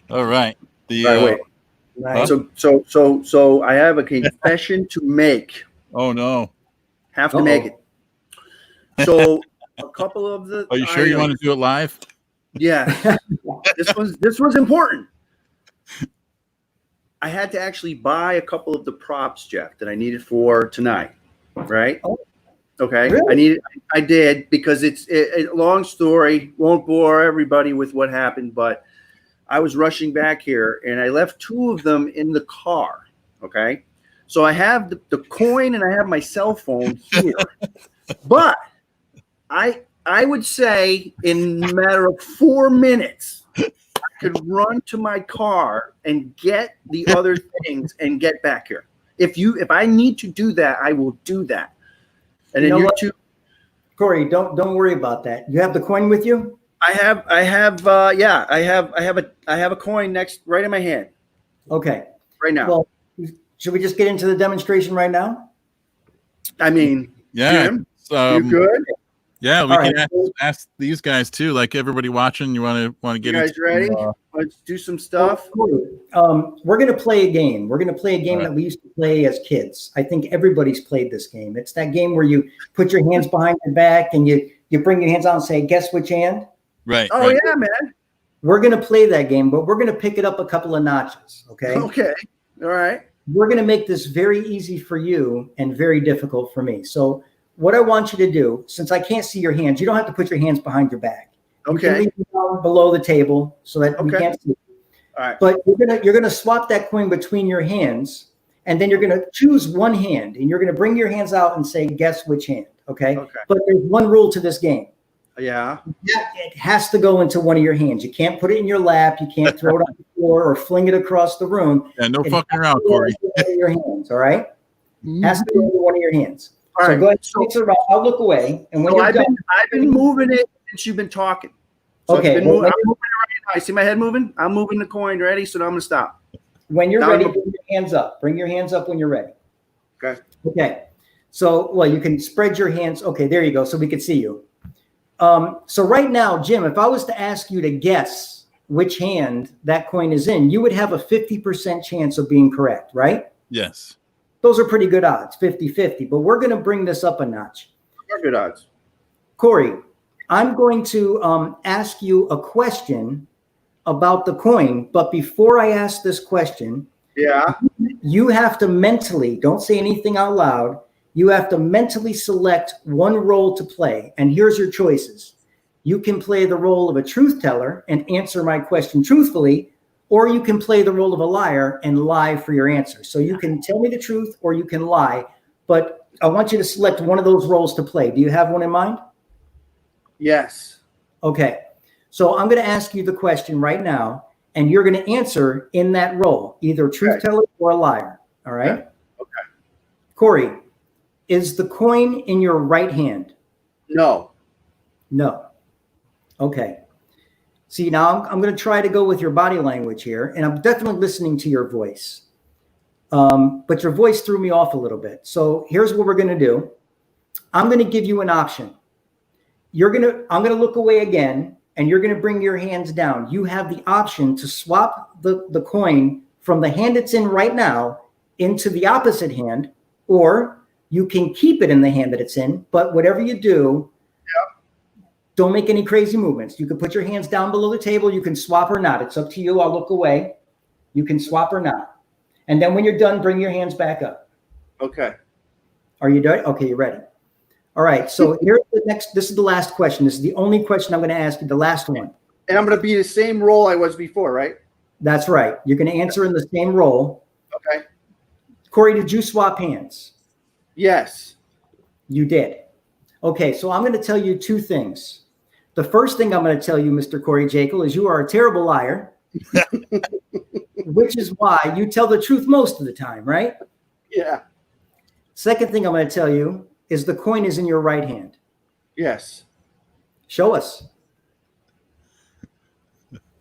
All right. Wait. Nice. So I have a confession to make. Oh no. Have to make it. So a couple of the. Are you sure you want to do it live? Yeah. This was important. I had to actually buy a couple of the props, Jeff, that I needed for tonight. Right? Oh. Okay. Really? I did because it's a long story. Won't bore everybody with what happened, but I was rushing back here and I left 2 of them in the car. Okay. So I have the coin and I have my cell phone here, but I would say in a matter of 4 minutes, I could run to my car and get the other things and get back here. If I need to do that, I will do that. And then you two, Corey, don't worry about that. You have the coin with you? I have a coin right in my hand. Okay. Right now. Well, should we just get into the demonstration right now? I mean, Yeah. Jim, you good? Yeah, we All can right. ask these guys too. Like everybody watching, you want to You get guys into ready? Let's do some stuff. We're going to play a game. We're going to play a game All right. that we used to play as kids. I think everybody's played this game. It's that game where you put your hands behind your back and you bring your hands out and say, guess which hand? Right. Oh, right. yeah, man. We're going to play that game, but we're going to pick it up a couple of notches. Okay. Okay. All right. We're going to make this very easy for you and very difficult for me. So what I want you to do, since I can't see your hands, you don't have to put your hands behind your back. You can Okay. leave them down below the table so that we Okay. can't see. All right. But you're gonna swap that coin between your hands, and then you're gonna choose one hand, and you're gonna bring your hands out and say, guess which hand. Okay. Okay. But there's one rule to this game. Yeah. It has to go into one of your hands. You can't put it in your lap. You can't throw it on the floor or fling it across the room. Yeah, no It fucking has around, to go Corey. into one of your hands. All right. Has to go into one of your hands. All So right. go ahead, So- mix it around. I'll look away, and when So you're done, I've been moving it since you've been talking. So Okay, I'm well, moving it right now. You see my head moving? I'm moving the coin. Ready? So now I'm gonna stop. when you're Now ready, I'm- bring your hands up. Bring your hands up when you're ready. Okay. Okay. So, well, you can spread your hands. Okay, there you go. So we can see you. So right now, Jim, if I was to ask you to guess which hand that coin is in, you would have a 50% chance of being correct, right? Yes. Those are pretty good odds, 50-50. But we're going to bring this up a notch. Are good odds. Corey, I'm going to ask you a question about the coin. But before I ask this question, Yeah. you have to mentally, don't say anything out loud. You have to mentally select one role to play. And here's your choices. You can play the role of a truth teller and answer my question truthfully, or you can play the role of a liar and lie for your answer. So you can tell me the truth or you can lie, but I want you to select one of those roles to play. Do you have one in mind? Yes. Okay. So I'm going to ask you the question right now, and you're going to answer in that role, either a truth teller or a liar. All right? Okay. Corey, is the coin in your right hand? No. No. Okay. See, now I'm going to try to go with your body language here, and I'm definitely listening to your voice. But your voice threw me off a little bit. So here's what we're going to do. I'm going to give you an option. I'm going to look away again, and you're going to bring your hands down. You have the option to swap the coin from the hand it's in right now into the opposite hand, or you can keep it in the hand that it's in. But whatever you do, don't make any crazy movements. You can put your hands down below the table. You can swap or not. It's up to you. I'll look away. You can swap or not. And then when you're done, bring your hands back up. Okay. Are you done? Okay, you're ready. All right. So here's the next. This is the last question. This is the only question I'm going to ask you, the last one. And I'm going to be the same role I was before, right? That's right. You're going to answer in the same role. Okay. Corey, did you swap hands? Yes. You did. Okay, so I'm going to tell you two things. The first thing I'm going to tell you, Mr. Corey Jekyll, is you are a terrible liar, which is why you tell the truth most of the time, right? Yeah. Second thing I'm going to tell you is the coin is in your right hand. Yes. Show us.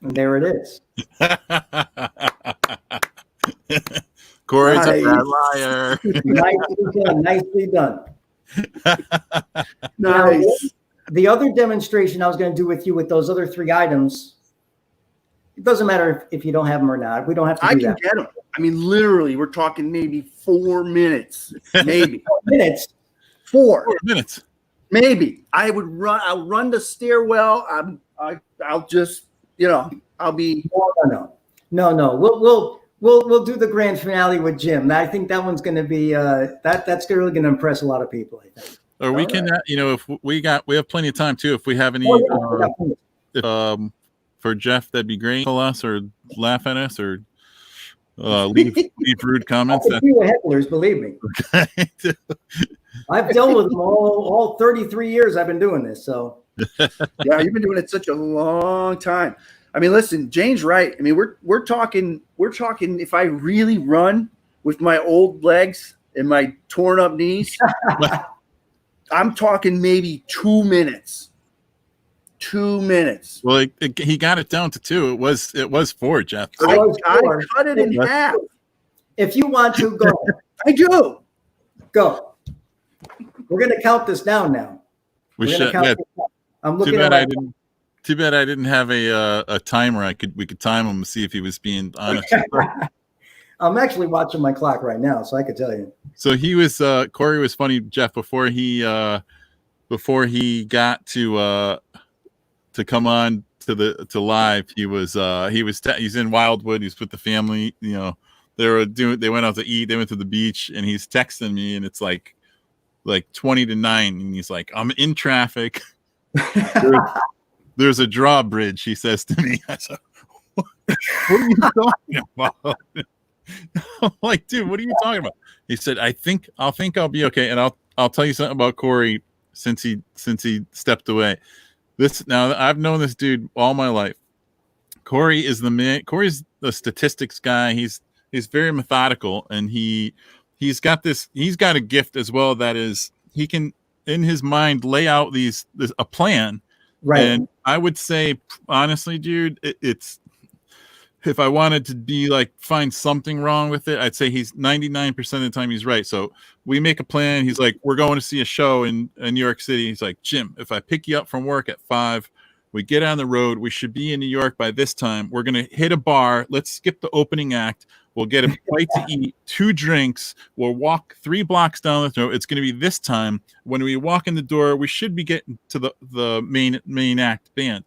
And there it is. Corey's a Nice. bad liar. Nicely done. Nicely done. Nice. The other demonstration I was going to do with you with those other three items, it doesn't matter if you don't have them or not. We don't have to I do can that. get them. I mean, literally, we're talking maybe 4 minutes. Maybe. Minutes. 4. 4 minutes. Maybe. I'll run the stairwell. I'll just, I'll be. No. We'll do the grand finale with Jim. I think that one's going to be that's really going to impress a lot of people, I think. Or we can, if we have plenty of time too. If we have any, for Jeff, that'd be great. Call us or laugh at us or leave rude comments. A few hecklers, believe me. I've dealt with them all 33 years I've been doing this. So Yeah, you've been doing it such a long time. I mean, listen, Jane's right. I mean, we're talking. If I really run with my old legs and my torn up knees, I'm talking maybe 2 minutes. 2 minutes. Well, he got it down to 2. It was 4, Jeff. I Four. cut it in half. If you want to, go. I do. Go. We're going to count this down now. We We're gonna should. count Yeah, this down. I'm looking at too bad I didn't have a timer. We could time him to see if he was being honest. I'm actually watching my clock right now, so I could tell you. So he was Corey was funny, Jeff, before he got to come on to live. He's in Wildwood. He's with the family. You know, they went out to eat. They went to the beach, and he's texting me, and it's like 20 to 9, and he's like, I'm in traffic. There's a drawbridge, he says to me. I said, what are you talking about? I'm like, dude, what are you talking about? He said, I'll think I'll be okay. And I'll tell you something about Corey since he stepped away. Now I've known this dude all my life. Corey is the man. Corey's the statistics guy. He's very methodical, and he's got a gift as well, that is he can in his mind lay out a plan. Right. And I would say, honestly, dude, it's if I wanted to be like find something wrong with it, I'd say he's 99% of the time he's right. So we make a plan. He's like, we're going to see a show in New York City. He's like, Jim, if I pick you up from work at 5, we get on the road. We should be in New York by this time. We're going to hit a bar. Let's skip the opening act. We'll get a bite to eat, 2 drinks. We'll walk 3 blocks down the road. It's going to be this time. When we walk in the door, we should be getting to the main act band.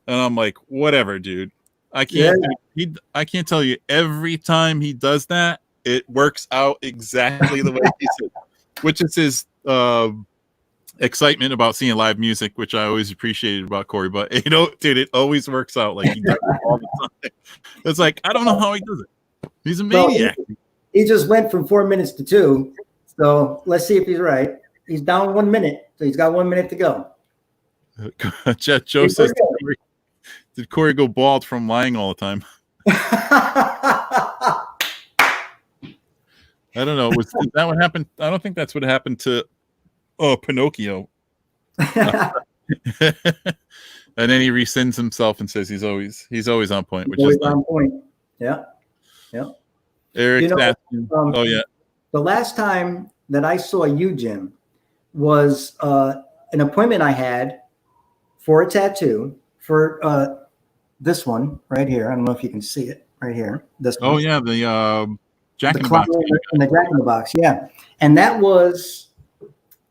And I'm like, whatever, dude. I can't tell you, every time he does that, it works out exactly the way he said, which is his excitement about seeing live music, which I always appreciated about Corey. But dude, it always works out like he does it all the time. It's like, I don't know how he does it. He's a maniac. Well, he just went from 4 minutes to 2. So let's see if he's right. He's down 1 minute, so he's got 1 minute to go. Joe says, did Corey go bald from lying all the time? I don't know. Is that what happened? I don't think that's what happened to Pinocchio. And then he rescinds himself and says he's always on point, which is on point. Yeah. Eric's asking. Oh yeah. The last time that I saw you, Jim, was an appointment I had for a tattoo for this one right here. I don't know if you can see it right here. This one. Oh yeah, the Jack in the Box. And the Jack in the Box, yeah. And that was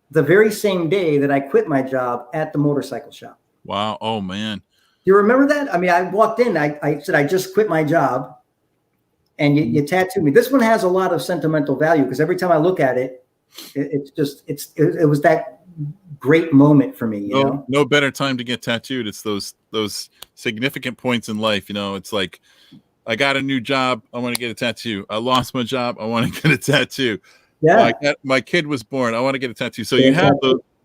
the very same day that I quit my job at the motorcycle shop. Wow. Oh man. Do you remember that? I mean, I walked in, I said, I just quit my job, and you tattooed me. This one has a lot of sentimental value because every time I look at it, it was that great moment for me. You know? No better time to get tattooed. It's those significant points in life. It's like, I got a new job, I want to get a tattoo. I lost my job, I want to get a tattoo. Yeah. My kid was born, I want to get a tattoo. So you have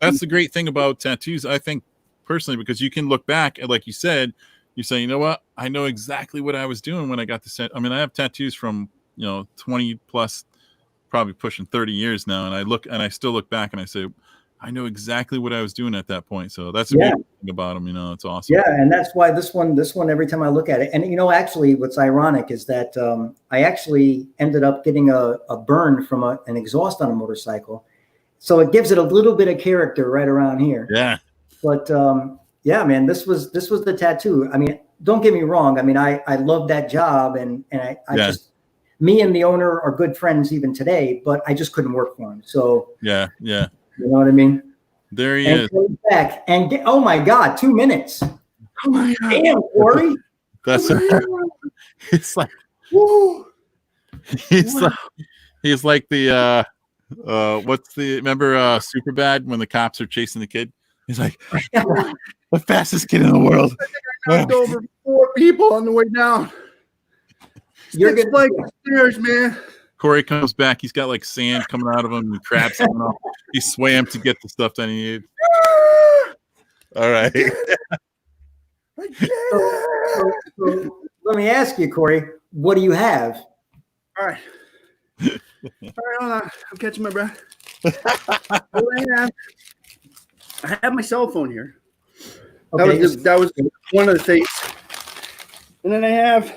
that's the great thing about tattoos, I think, personally, because you can look back and, like you said, you say, you know what, I know exactly what I was doing when I got the set. I mean, I have tattoos from 20 plus, probably pushing 30 years now, and I still look back and I say, I know exactly what I was doing at that point. So that's the beautiful thing about them. It's awesome. Yeah, and that's why this one, every time I look at it, and actually, what's ironic is that I actually ended up getting a burn from an exhaust on a motorcycle, so it gives it a little bit of character right around here. Yeah. But yeah, man, this was the tattoo. I mean, don't get me wrong. I mean, I love that job, and I just, me and the owner are good friends even today, but I just couldn't work for him. So yeah. You know what I mean? There he is. Back and oh my God, 2 minutes. Oh my God. Damn, Corey. That's it's like he's like the remember Superbad when the cops are chasing the kid? He's like the fastest kid in the world. I knocked over 4 people on the way down. You're gonna like stairs, man. Corey comes back. He's got like sand coming out of him and crabs coming off. He swam to get the stuff that he needed. All right. So let me ask you, Corey, what do you have? All right, hold on. I'm catching my breath. I have my cell phone here. Okay. That was one of the things. And then I have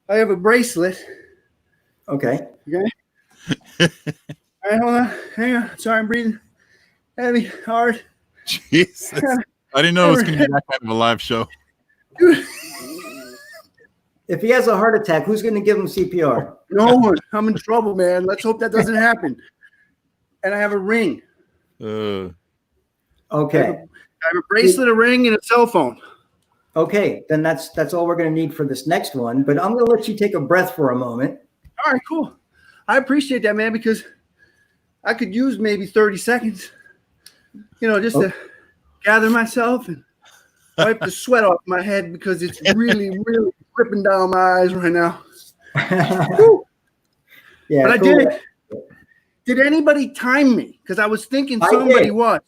a bracelet. Okay. Okay. All right, hold on. Hang on. Sorry, I'm breathing heavy, hard. Jesus. I didn't know it was going to be that kind of a live show. Dude, If he has a heart attack, who's going to give him CPR? no one. I'm in trouble, man. Let's hope that doesn't happen. And I have a ring. Okay. I have a bracelet, a ring, and a cell phone. Okay, then that's all we're going to need for this next one. But I'm going to let you take a breath for a moment. All right, cool. I appreciate that, man, because I could use maybe 30 seconds, just to gather myself and wipe the sweat off my head because it's really, really dripping down my eyes right now. Yeah, but cool. I did it. Did anybody time me? Because I was thinking somebody was.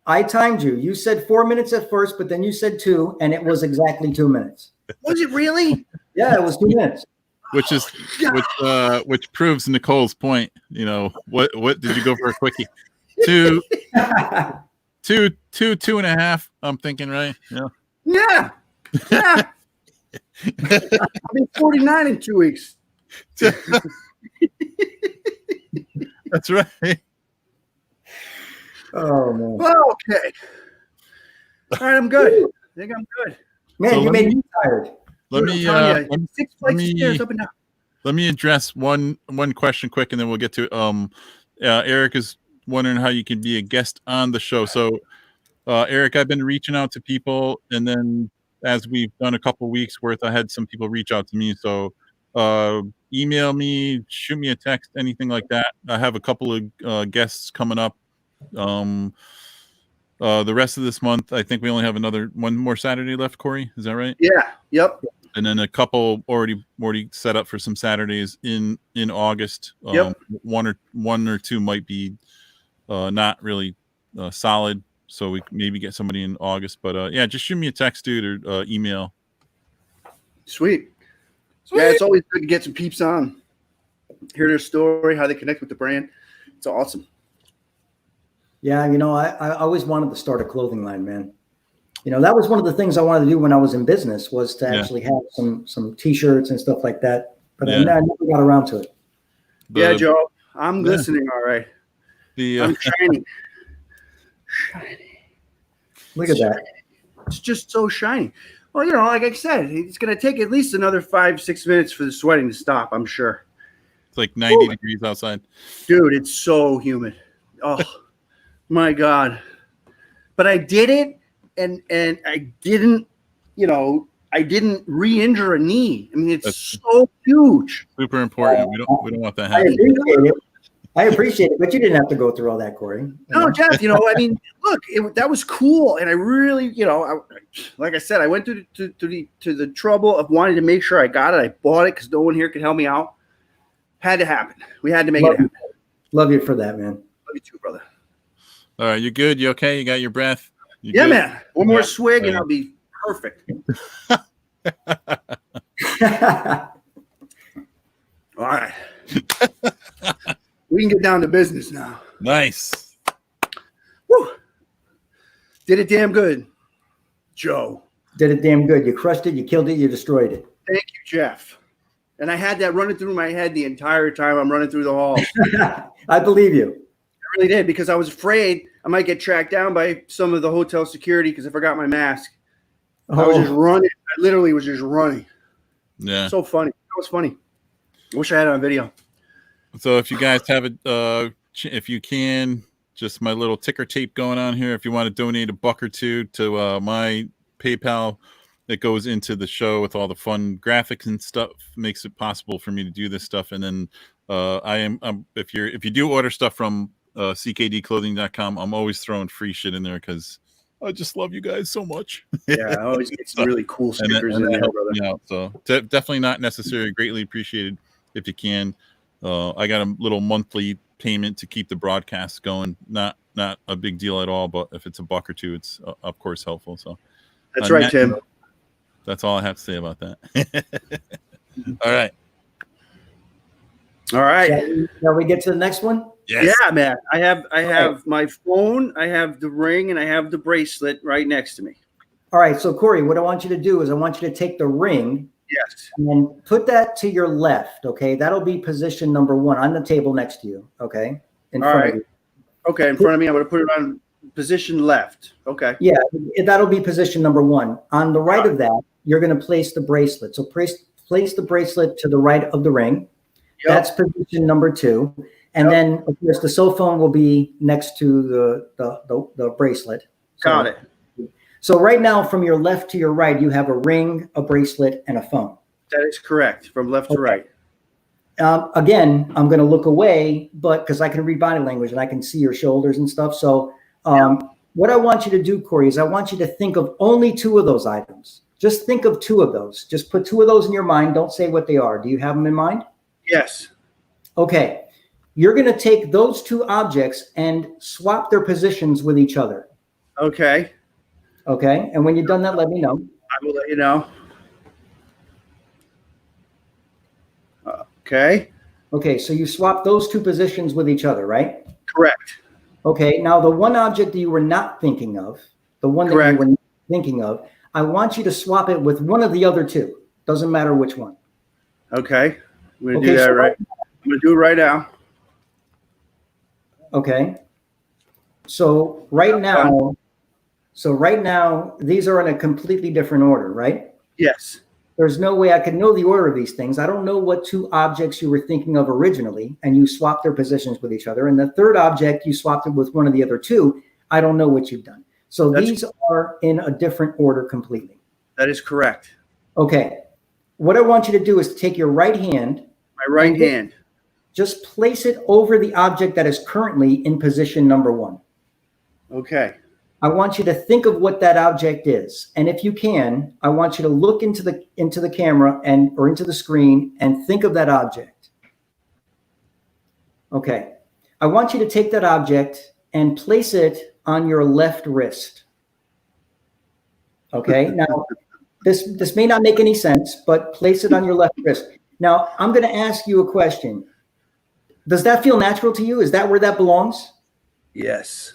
I timed you. You said 4 minutes at first, but then you said 2, and it was exactly 2 minutes. Was it really? Yeah, it was 2 minutes. Which proves Nicole's point. What did you go for a quickie? 2, 2.5. I'm thinking, right? Yeah. I'll be 49 in 2 weeks. That's right. Oh man. Well, okay. All right, I'm good. I think I'm good. Man, So you made me tired. Let me 6 flights of stairs up and down. let me address one question quick, and then we'll get to Eric is wondering how you can be a guest on the show. So Eric, I've been reaching out to people, and then as we've done a couple weeks worth, I had some people reach out to me. So email me, shoot me a text, anything like that. I have a couple of guests coming up. The rest of this month, I think we only have one more Saturday left. Corey, is that right? Yeah. Yep. And then a couple already set up for some Saturdays in August. Yep. One or two might be not really solid, so we can maybe get somebody in August. But yeah, just shoot me a text, dude, or email. Sweet. Yeah, it's always good to get some peeps on, hear their story, how they connect with the brand. It's awesome. Yeah, I always wanted to start a clothing line, man. That was one of the things I wanted to do when I was in business, was to actually have some T-shirts and stuff like that. But I never got around to it. Yeah, Joe, I'm listening. All right. I'm shiny. Look at that. It's just so shiny. Well, like I said, it's going to take at least another 5-6 minutes for the sweating to stop, I'm sure. It's like 90 degrees outside. Dude, it's so humid. Oh, my God. But I did it, and I didn't, I didn't re-injure a knee. I mean, it's so huge. Super important. We don't want that happening. I appreciate it, but you didn't have to go through all that, Corey. No, Jeff, I mean, look, that was cool. And I really, like I said, I went to the trouble of wanting to make sure I got it. I bought it because no one here could help me out. Had to happen. We had to make it happen. Love you for that, man. Love you too, brother. All right, you good? You okay? You got your breath? You yeah, good? man. One more swig and I'll be perfect. All right. We can get down to business now. Nice. Woo. Did it damn good, Joe. Did it damn good. You crushed it. You killed it. You destroyed it. Thank you, Jeff. And I had that running through my head the entire time I'm running through the halls. I believe you. I really did, because I was afraid I might get tracked down by some of the hotel security because I forgot my mask. I was just running. I literally was just running. Yeah. So funny. That was funny. I wish I had it on video. So if you guys have it, if you can, just my little ticker tape going on here. If you want to donate $1 or $2 to my PayPal, that goes into the show with all the fun graphics and stuff, makes it possible for me to do this stuff. And then if you do order stuff from ckdclothing.com, I'm always throwing free shit in there because I just love you guys so much. Yeah, I always get some really cool stickers in there, brother. Yeah, so definitely not necessary. Greatly appreciated if you can. I got a little monthly payment to keep the broadcast going. Not a big deal at all, but if it's $1 or $2, it's of course helpful. So that's right, Tim. That's all I have to say about that. All right. All right. Shall we get to the next one? Yes. Yeah, man. I have my phone, I have the ring, and I have the bracelet right next to me. All right. So Corey, what I want you to do is I want you to take the ring Yes. and put that to your left. Okay. That'll be position number 1 on the table next to you. Okay. In All front right. of you. Okay, in front of me. I'm going to put it on position left. Okay. Yeah. That'll be position number 1. On the right of that, you're going to place the bracelet. So place the bracelet to the right of the ring. Yep. That's position number 2. And then, of course, the cell phone will be next to the bracelet. Got it. So right now, from your left to your right, you have a ring, a bracelet, and a phone. That is correct, from left to right. Again, I'm going to look away, but because I can read body language and I can see your shoulders and stuff. So what I want you to do, Corey, is I want you to think of only 2 of those items. Just think of 2 of those. Just put 2 of those in your mind. Don't say what they are. Do you have them in mind? Yes. Okay. You're going to take those 2 objects and swap their positions with each other. Okay. Okay. And when you've done that, let me know. I will let you know. Okay. Okay. So you swap those 2 positions with each other, right? Correct. Okay. Now, the one object that you were not thinking of, the one that you were not thinking of, I want you to swap it with one of the other 2. Doesn't matter which one. Okay. I'm going to do that right. I'm going to do it right now. Okay. So right now, these are in a completely different order, right? Yes. There's no way I could know the order of these things. I don't know what 2 objects you were thinking of originally, and you swapped their positions with each other. And the third object, you swapped it with one of the other 2. I don't know what you've done. So these are in a different order completely. That is correct. Okay. What I want you to do is take your right hand. My right hand. Just place it over the object that is currently in position number 1. Okay. I want you to think of what that object is. And if you can, I want you to look into the camera or into the screen and think of that object. Okay. I want you to take that object and place it on your left wrist. Okay. Now, this may not make any sense, but place it on your left wrist. Now, I'm going to ask you a question. Does that feel natural to you? Is that where that belongs? Yes.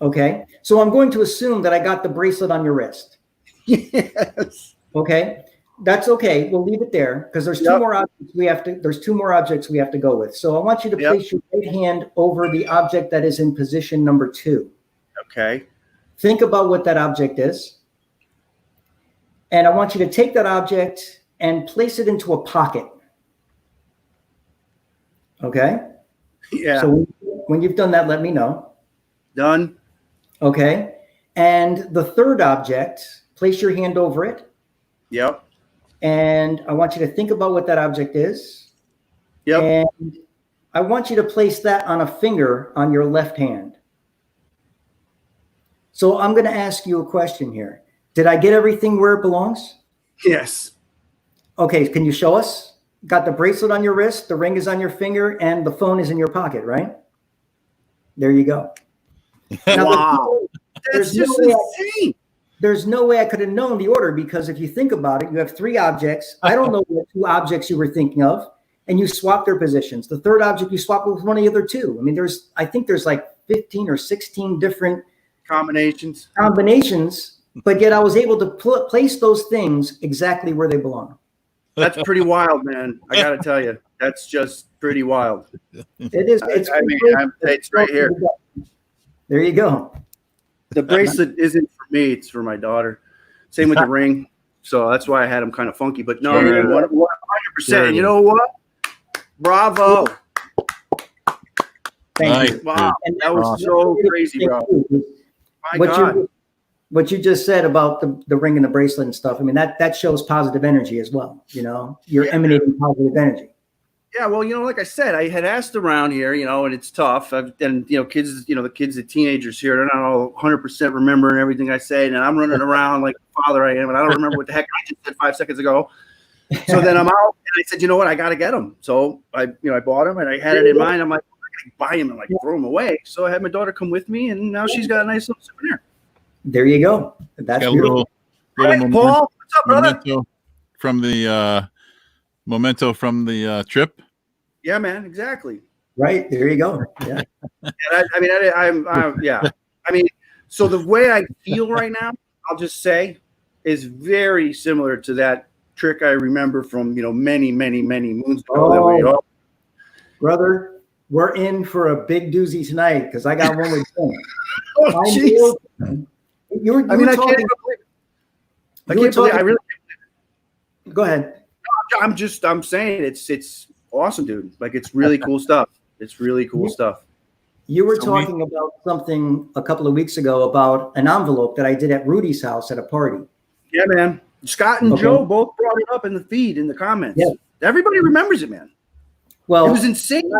Okay. So I'm going to assume that I got the bracelet on your wrist. Yes. Okay. That's okay. We'll leave it there because there's 2 more objects there's 2 more objects we have to go with. So I want you to place your right hand over the object that is in position number 2. Okay. Think about what that object is. And I want you to take that object and place it into a pocket. Okay. Yeah. So when you've done that, let me know. Done. Okay. And the third object, place your hand over it. Yep. And I want you to think about what that object is. Yep. And I want you to place that on a finger on your left hand. So I'm going to ask you a question here. Did I get everything where it belongs? Yes. Okay. Can you show us? Got the bracelet on your wrist, the ring is on your finger, and the phone is in your pocket, right? There you go. Now, Wow. That's just insane. There's no way I could have known the order because if you think about it, you have 3 objects. I don't know what 2 objects you were thinking of, and you swap their positions. The third object you swap with one of the other 2. I mean, I think there's like 15 or 16 different combinations, but yet I was able to place those things exactly where they belong. That's pretty wild, man. I got to tell you, that's just pretty wild. It is. It's right here. There you go. The bracelet isn't for me; it's for my daughter. Same with the ring. So that's why I had them kind of funky. But no, man, 100%. You know what? Bravo. Thank you. Wow, and that was so crazy, bro. My God. What you just said about the ring and the bracelet and stuff, I mean, that shows positive energy as well. You know, you're emanating positive energy. Yeah, well, like I said, I had asked around here, and it's tough. Kids, the teenagers here, they're not all 100% remembering everything I say, and I'm running around like the father I am, and I don't remember what the heck I just said 5 seconds ago. So then I'm out, and I said, you know what, I got to get them. So I bought them, and I had it in mind. I'm like, I'm not going to buy them and like throw them away. So I had my daughter come with me, and now she's got a nice little souvenir. There you go. That's beautiful. Hey, Paul, what's up, brother? Memento from the trip. Yeah, man, exactly. Right. There you go. Yeah. So the way I feel right now, I'll just say, is very similar to that trick I remember from many moons ago. That we all. Brother, we're in for a big doozy tonight because I got one with Tim. Oh, jeez. You were talking. I can't believe. I really. Go ahead. I'm saying it's awesome, dude. Like, it's really cool stuff. It's really cool stuff. You were talking about something a couple of weeks ago about an envelope that I did at Rudy's house at a party. Yeah, man. Scott and Joe both brought it up in the feed, in the comments. Yeah. Everybody remembers it, man. Well, it was insane.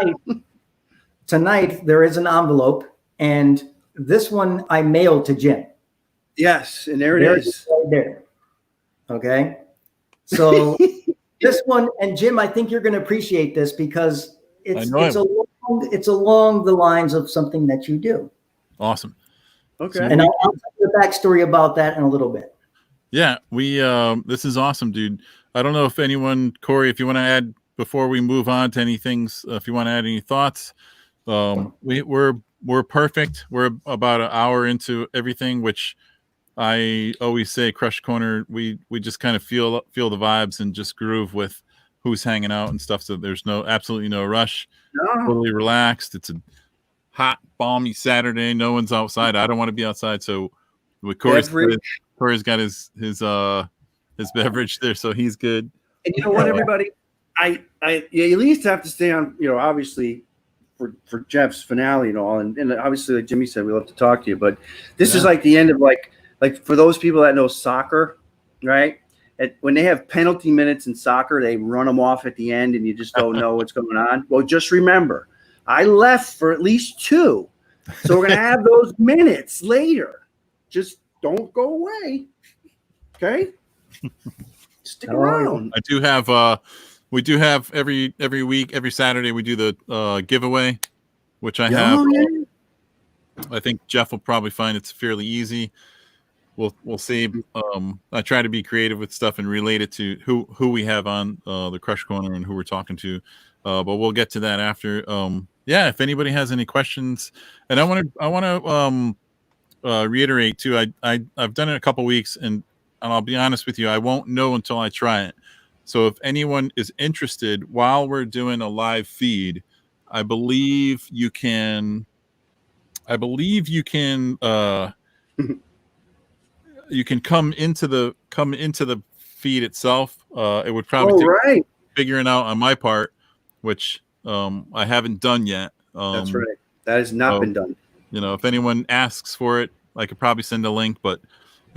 Tonight there is an envelope, and this one I mailed to Jim. Yes, and there it is. Right there. Okay. So this one, and Jim, I think you're going to appreciate this because it's along the lines of something that you do. Awesome. Okay. And I'll tell you the backstory about that in a little bit. Yeah, this is awesome, dude. I don't know if anyone, Corey, if you want to add before we move on to any things, if you want to add any thoughts. We're perfect. We're about an hour into everything, which I always say, Crush Corner, we just kind of feel the vibes and just groove with who's hanging out and stuff. So there's absolutely no rush. No. Totally relaxed. It's a hot, balmy Saturday. No one's outside. I don't want to be outside. So with Corey's got his beverage there, so he's good. And you know what, everybody? I at least have to stay on, obviously for Jeff's finale and all, and obviously, like Jimmy said, we love to talk to you, but this is like the end of like for those people that know soccer, right? When they have penalty minutes in soccer, they run them off at the end, and you just don't know what's going on. Well, just remember, I left for at least 2, so we're gonna have those minutes later. Just don't go away, okay? Stick around. I do have. We do have every week, every Saturday, we do the giveaway, which I have. Yeah. I think Jeff will probably find it's fairly easy. We'll see. I try to be creative with stuff and relate it to who we have on the Crush Corner and who we're talking to. But we'll get to that after. If anybody has any questions, and I want to reiterate too. I've done it a couple weeks, and I'll be honest with you, I won't know until I try it. So if anyone is interested, while we're doing a live feed, I believe you can you can come into the feed itself. It would probably take figuring out on my part, which I haven't done yet. That's right. That has not been done. If anyone asks for it, I could probably send a link, but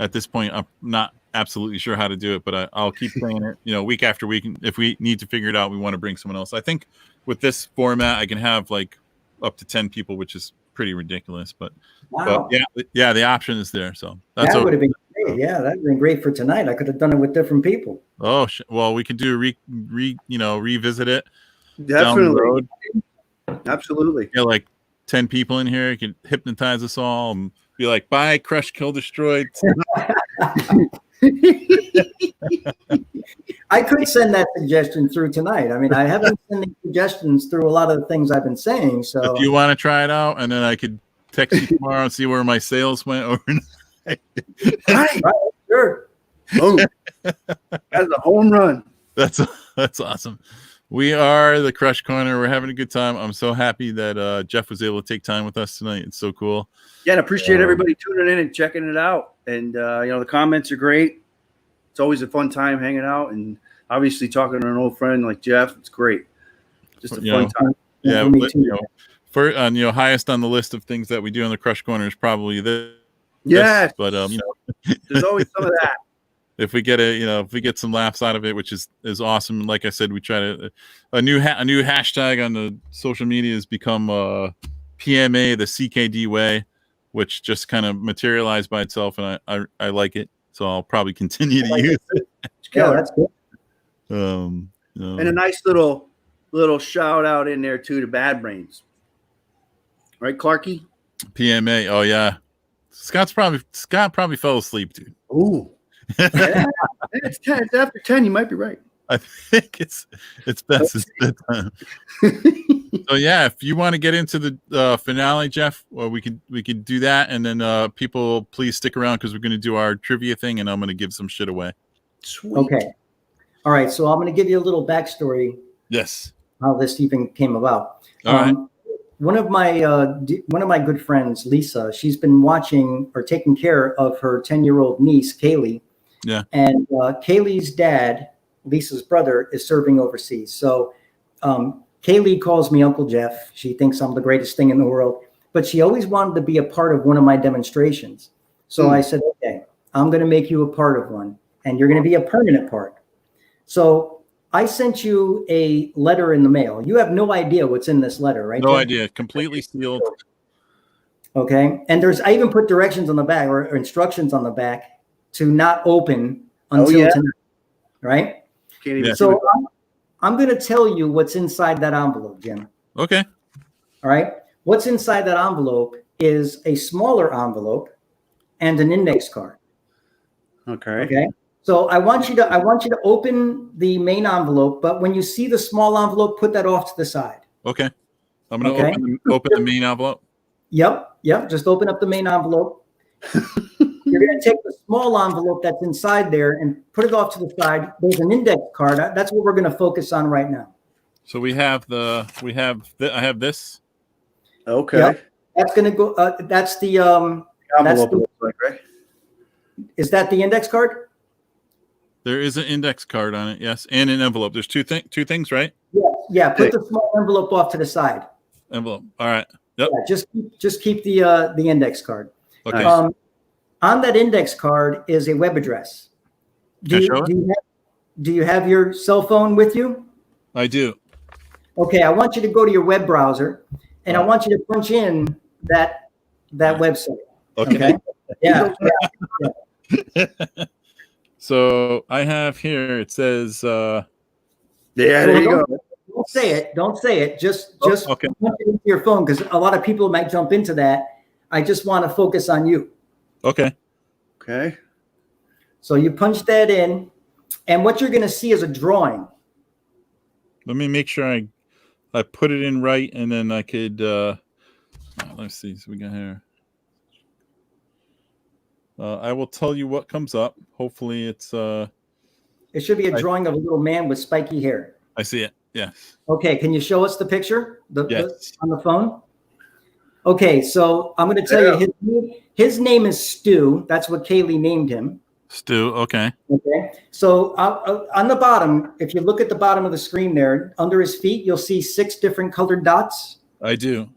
at this point, I'm not absolutely sure how to do it, but I'll keep playing it, week after week. And if we need to figure it out, we want to bring someone else. I think with this format, I can have like up to 10 people, which is pretty ridiculous, but the option is there. So that would have been great. Yeah, that would have been great for tonight. I could have done it with different people. Oh, well, we could do revisit it. Definitely. Down the road. Absolutely. Like 10 people in here. You could hypnotize us all and be like, bye, crush, kill, destroy. I could send that suggestion through tonight. I mean, I haven't sent any suggestions through a lot of the things I've been saying. So if you want to try it out, and then I could text you tomorrow and see where my sales went overnight. Right. Sure. Oh, that's a home run. That's awesome. We are the Crush Corner. We're having a good time. I'm so happy that Jeff was able to take time with us tonight. It's so cool. Yeah, and appreciate everybody tuning in and checking it out. And the comments are great. It's always a fun time hanging out, and obviously talking to an old friend like Jeff. It's great. Just a fun time. Yeah, for highest on the list of things that we do on the Crush Corner is probably this. Yes, but there's always some of that. If we get some laughs out of it, which is awesome. Like I said, we try to a new hashtag on the social media has become PMA, the CKD way, which just kind of materialized by itself, and I like it, so I'll probably continue to use it. Yeah, that's good. And a nice little shout out in there too to Bad Brains, right, Clarky? PMA. Oh yeah, Scott probably fell asleep, dude. Ooh. Yeah, it's after 10. You might be right. I think it's best. So yeah, if you want to get into the finale, Jeff, well, we could do that, and then people please stick around because we're going to do our trivia thing, and I'm going to give some shit away. Sweet. Okay. All right. So I'm going to give you a little backstory Yes. how this even came about. All right. One of my good friends, Lisa, she's been watching or taking care of her 10-year-old niece, Kaylee. Yeah. And Kaylee's dad, Lisa's brother, is serving overseas. So Kaylee calls me Uncle Jeff. She thinks I'm the greatest thing in the world, but she always wanted to be a part of one of my demonstrations. So I said, okay, I'm going to make you a part of one, and you're going to be a permanent part. So I sent you a letter in the mail. You have no idea what's in this letter, right? No Jeff? idea. Completely sealed. Okay. And I even put directions on the back or instructions on the back to not open until tonight. Right? Can't even Yeah. see the- So I'm going to tell you what's inside that envelope, Jim. Okay. All right. What's inside that envelope is a smaller envelope and an index card. Okay. Okay. So I want you to open the main envelope, but when you see the small envelope, put that off to the side. Okay. I'm going to Okay. open the main envelope. Yep. Just open up the main envelope. You're going to take the small envelope that's inside there and put it off to the side. There's an index card. That's what we're going to focus on right now. So I have this. Okay. Yep. That's going to go. That's the Envelope looks like, right? Is that the index card? There is an index card on it, yes, and an envelope. There's two things, right? Yeah. Put the small envelope off to the side. Envelope. All right. Yep. Yeah, just keep the index card. Okay. On that index card is a web address. Do you have your cell phone with you? I do. Okay, I want you to go to your web browser, and I want you to punch in that website. Okay. Yeah. So I have here. It says. Yeah, there you go. Don't say it. Just okay. punch it into your phone because a lot of people might jump into that. I just want to focus on you. Okay. Okay. So you punch that in, and what you're going to see is a drawing. Let me make sure I put it in right, and then I could. Let's see. So we got here. I will tell you what comes up. Hopefully, it's. It should be a drawing of a little man with spiky hair. I see it. Yes. Okay, can you show us the picture Yes. on the phone? Okay, so I'm going to tell you his name is Stu. That's what Kaylee named him. Stu. Okay. Okay, so on the bottom, if you look at the bottom of the screen there, under his feet, you'll see 6 different colored dots. I do.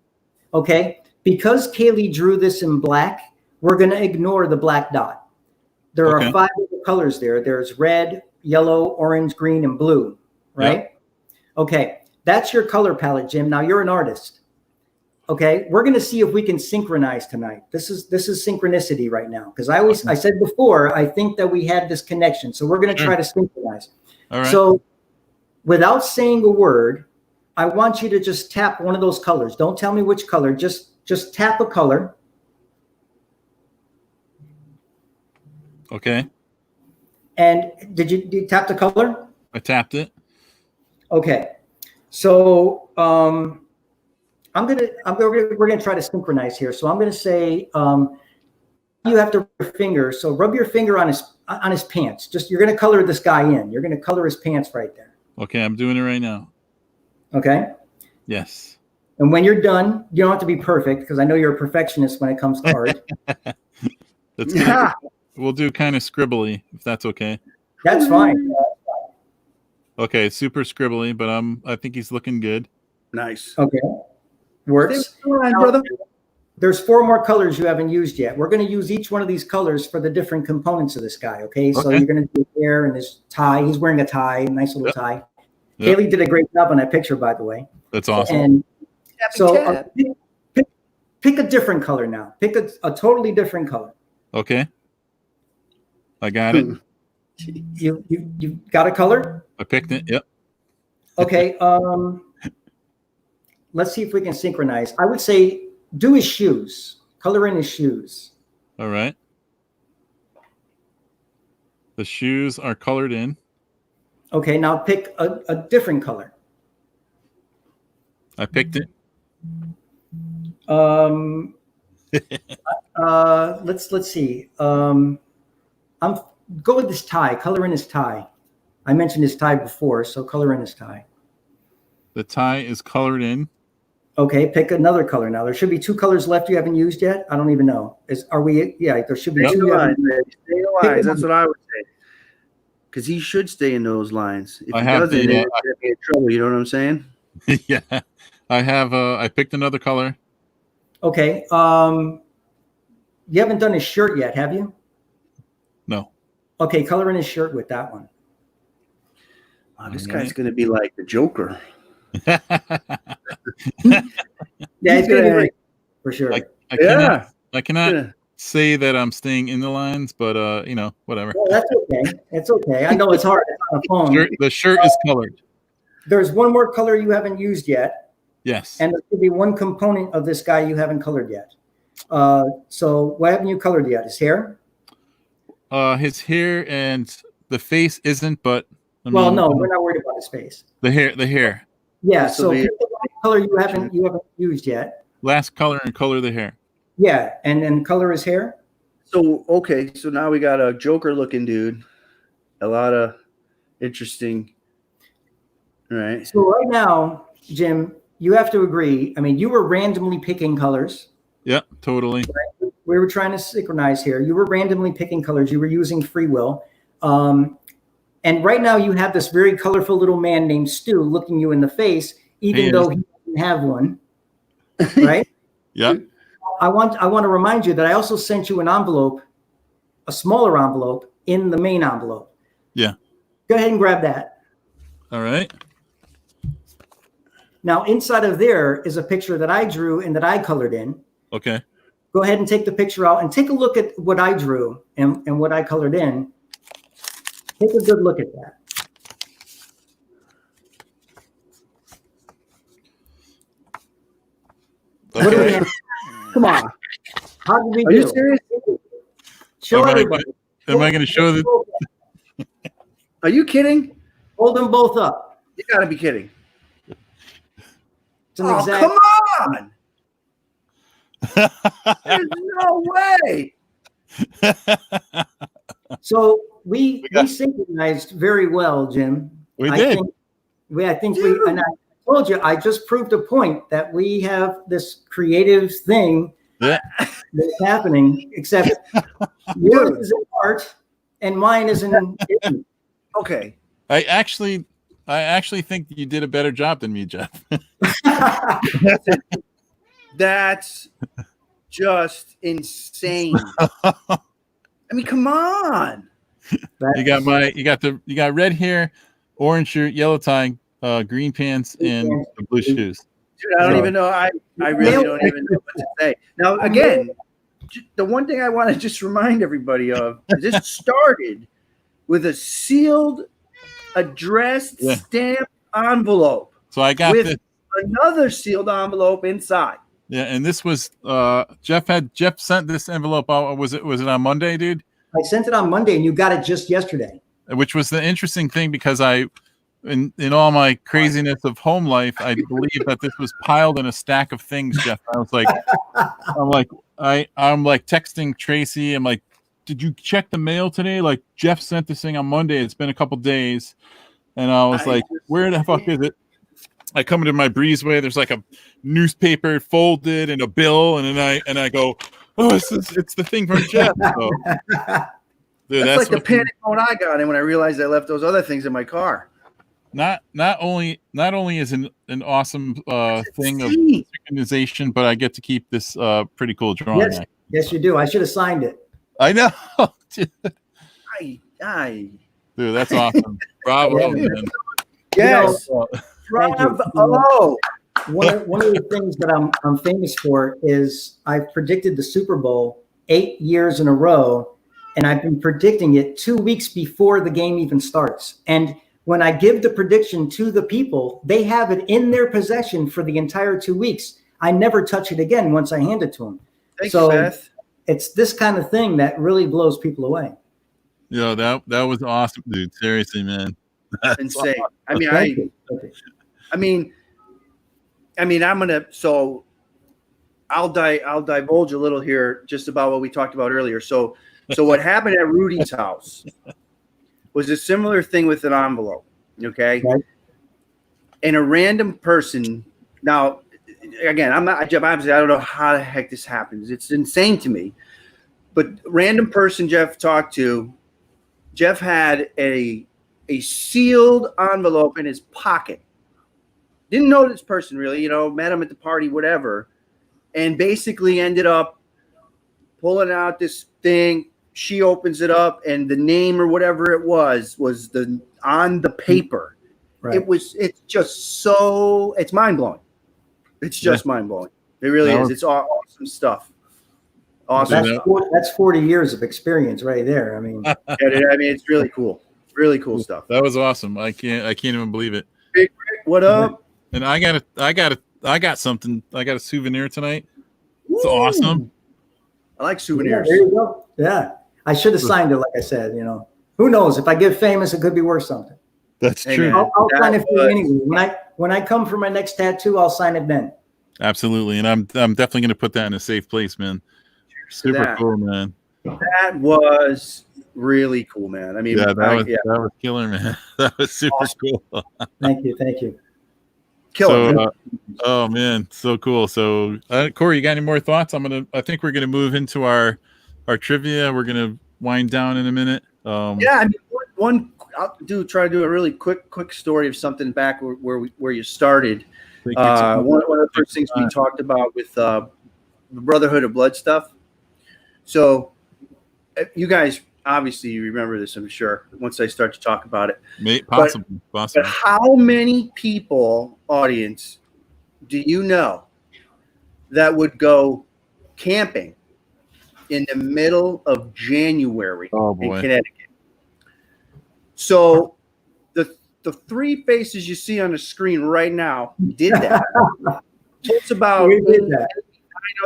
Okay, because Kaylee drew this in black, we're going to ignore the black dot. There are 5 other colors there. There's red, yellow, orange, green, and blue, right? Yep. Okay, that's your color palette, Jim. Now you're an artist. Okay, we're going to see if we can synchronize tonight. This is synchronicity right now because I said before I think that we had this connection, so we're going to try to synchronize. All right. So, without saying a word, I want you to just tap one of those colors. Don't tell me which color. Just tap a color. Okay. And did you tap the color? I tapped it. Okay, so we're gonna try to synchronize here. So I'm gonna say you have to rub your finger. So rub your finger on his pants. You're gonna color this guy in. You're gonna color his pants right there. Okay, I'm doing it right now. Okay. Yes. And when you're done, you don't have to be perfect because I know you're a perfectionist when it comes to art. We'll do kind of scribbly if that's okay. That's fine. Okay, super scribbly, but I think he's looking good. Nice. Okay. Works. Now, there's 4 more colors you haven't used yet. We're going to use each one of these colors for the different components of this guy. Okay. So you're going to do his hair and his tie. He's wearing a tie, a nice little tie. Yep. Kaylee did a great job on that picture, by the way. That's awesome. And so pick a different color now. Pick a totally different color. Okay. I got it. You got a color? I picked it. Yep. Okay. Let's see if we can synchronize. I would say do his shoes. Color in his shoes. All right. The shoes are colored in. Okay, now pick a different color. I picked it. Let's see. I'm go with this tie. Color in his tie. I mentioned his tie before, so color in his tie. The tie is colored in. Okay, pick another color now. There should be 2 colors left you haven't used yet. I don't even know. Are we? Yeah, there should be 2. Stay in lines. That's what I would say. Because he should stay in those lines. If he doesn't, he's gonna be in trouble. You know what I'm saying? Yeah, I have. I picked another color. Okay. You haven't done his shirt yet, have you? No. Okay, color in his shirt with that one. Oh, this guy's gonna be like the Joker. Yeah, it's gonna be great for sure. I cannot say that I'm staying in the lines, but whatever. Well, that's okay. It's okay. I know it's hard. It's on the phone. The shirt is colored. There's one more color you haven't used yet. Yes. And there could be one component of this guy you haven't colored yet. So what haven't you colored yet? His hair? His hair and the face isn't, but no, we're not worried about his face. The hair. Yeah, so pick the color you haven't used yet. Last color and color the hair. Yeah, and then color his hair. So so now we got a Joker looking dude. A lot of interesting. All right. So right now, Jim, you have to agree. I mean, you were randomly picking colors. Yeah, totally. Right? We were trying to synchronize here. You were randomly picking colors. You were using free will. And right now you have this very colorful little man named Stu looking you in the face, even though he doesn't have one. Right? Yeah. I want to remind you that I also sent you an envelope, a smaller envelope in the main envelope. Yeah. Go ahead and grab that. All right. Now, inside of there is a picture that I drew and that I colored in. Okay. Go ahead and take the picture out and take a look at what I drew and what I colored in. Take a good look at that. Okay. What do we have? Come on. How did we do? Are you serious? Show everybody. Am I going to show the? Are you kidding? Hold them both up. You got to be kidding. It's an exact. Come on. There's no way. So we synchronized very well, Jim. We did. I think we, and I told you, I just proved a point that we have this creative thing that's happening, except yours is in art and mine is in. Okay. I actually think you did a better job than me, Jeff. That's just insane. I mean, come on. You got red hair, orange shirt, yellow tie, green pants, and the blue shoes. Dude, I don't even know. I really don't even know what to say. Now, again, the one thing I want to just remind everybody of is this started with a sealed, addressed, stamped envelope. So I got with another sealed envelope inside. Yeah, and this was Jeff sent this envelope out. Was it on Monday, dude? I sent it on Monday, and you got it just yesterday. Which was the interesting thing because in all my craziness of home life, I believe that this was piled in a stack of things, Jeff. I was like, I'm like texting Tracy. I'm like, did you check the mail today? Like Jeff sent this thing on Monday. It's been a couple days, and I was like, where the fuck is it? I come into my breezeway. There's like a newspaper folded and a bill, and then I go, oh, it's the thing from Jeff. So, dude, that's like the panic mode I got in when I realized I left those other things in my car. Not only is an awesome thing of synchronization, but I get to keep this pretty cool drawing. Yes, you do. I should have signed it. I know, dude. Dude, that's awesome. Bravo, man. Yes. Bravo. One of the things that I'm famous for is I've predicted the Super Bowl 8 years in a row, and I've been predicting it 2 weeks before the game even starts. And when I give the prediction to the people, they have it in their possession for the entire 2 weeks. I never touch it again once I hand it to them. Thanks, Seth. It's this kind of thing that really blows people away. Yo, that was awesome, dude. Seriously, man. Insane. Awesome. I mean, I mean, I'll divulge a little here just about what we talked about earlier. So what happened at Rudy's house was a similar thing with an envelope. Okay. Right. And a random person. Now, again, I'm not Jeff. Obviously, I don't know how the heck this happens. It's insane to me. But random person Jeff talked to, Jeff had a sealed envelope in his pocket. Didn't know this person really, met him at the party, whatever, and basically ended up pulling out this thing. She opens it up, and the name or whatever it was on the paper. Right. It's mind blowing. It's just mind blowing. It really is. It's awesome stuff. Awesome. That's 40 years of experience right there. I mean, it's really cool. Really cool stuff. That was awesome. I can't even believe it. Big Rick, what up? And I got something. I got a souvenir tonight. It's awesome. I like souvenirs. Yeah, there you go. Yeah. I should have signed it, like I said, Who knows? If I get famous, it could be worth something. That's true. I'll sign it for you anyway. When I come for my next tattoo, I'll sign it then. Absolutely. And I'm definitely gonna put that in a safe place, man. Super cool, man. That was really cool, man. I mean, that was killer, man. That was super cool. Thank you. Killer. Oh man, so cool. So Corey, you got any more thoughts? I think we're gonna move into our trivia. We're gonna wind down in a minute. I'll try to do a really quick story of something back where you started. One of the first things we talked about with the Brotherhood of Blood stuff. So you guys obviously remember this, I'm sure, once I start to talk about it. Possibly. But how many people, audience, do you know that would go camping in the middle of January in Connecticut? So the three faces you see on the screen right now did that. It's about 9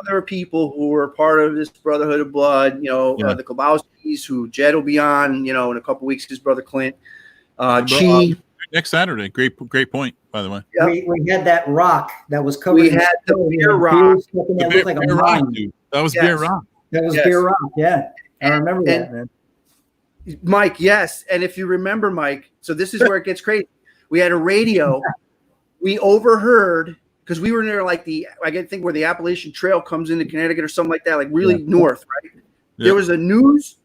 other people who were part of this Brotherhood of Blood, the Klobowskis, who Jed will be on, in a couple weeks, his brother Clint. Chi. Next Saturday. Great point, by the way. Yep. We had that rock that was covered. We had the beer rock. Beer rock, dude. That was beer rock. That was beer rock, yeah. I remember that, man. Mike, yes. And if you remember, Mike, so this is where it gets crazy. We had a radio. We overheard, because we were near I think where the Appalachian Trail comes into Connecticut or something like that, like really north, right? Yeah. There was a news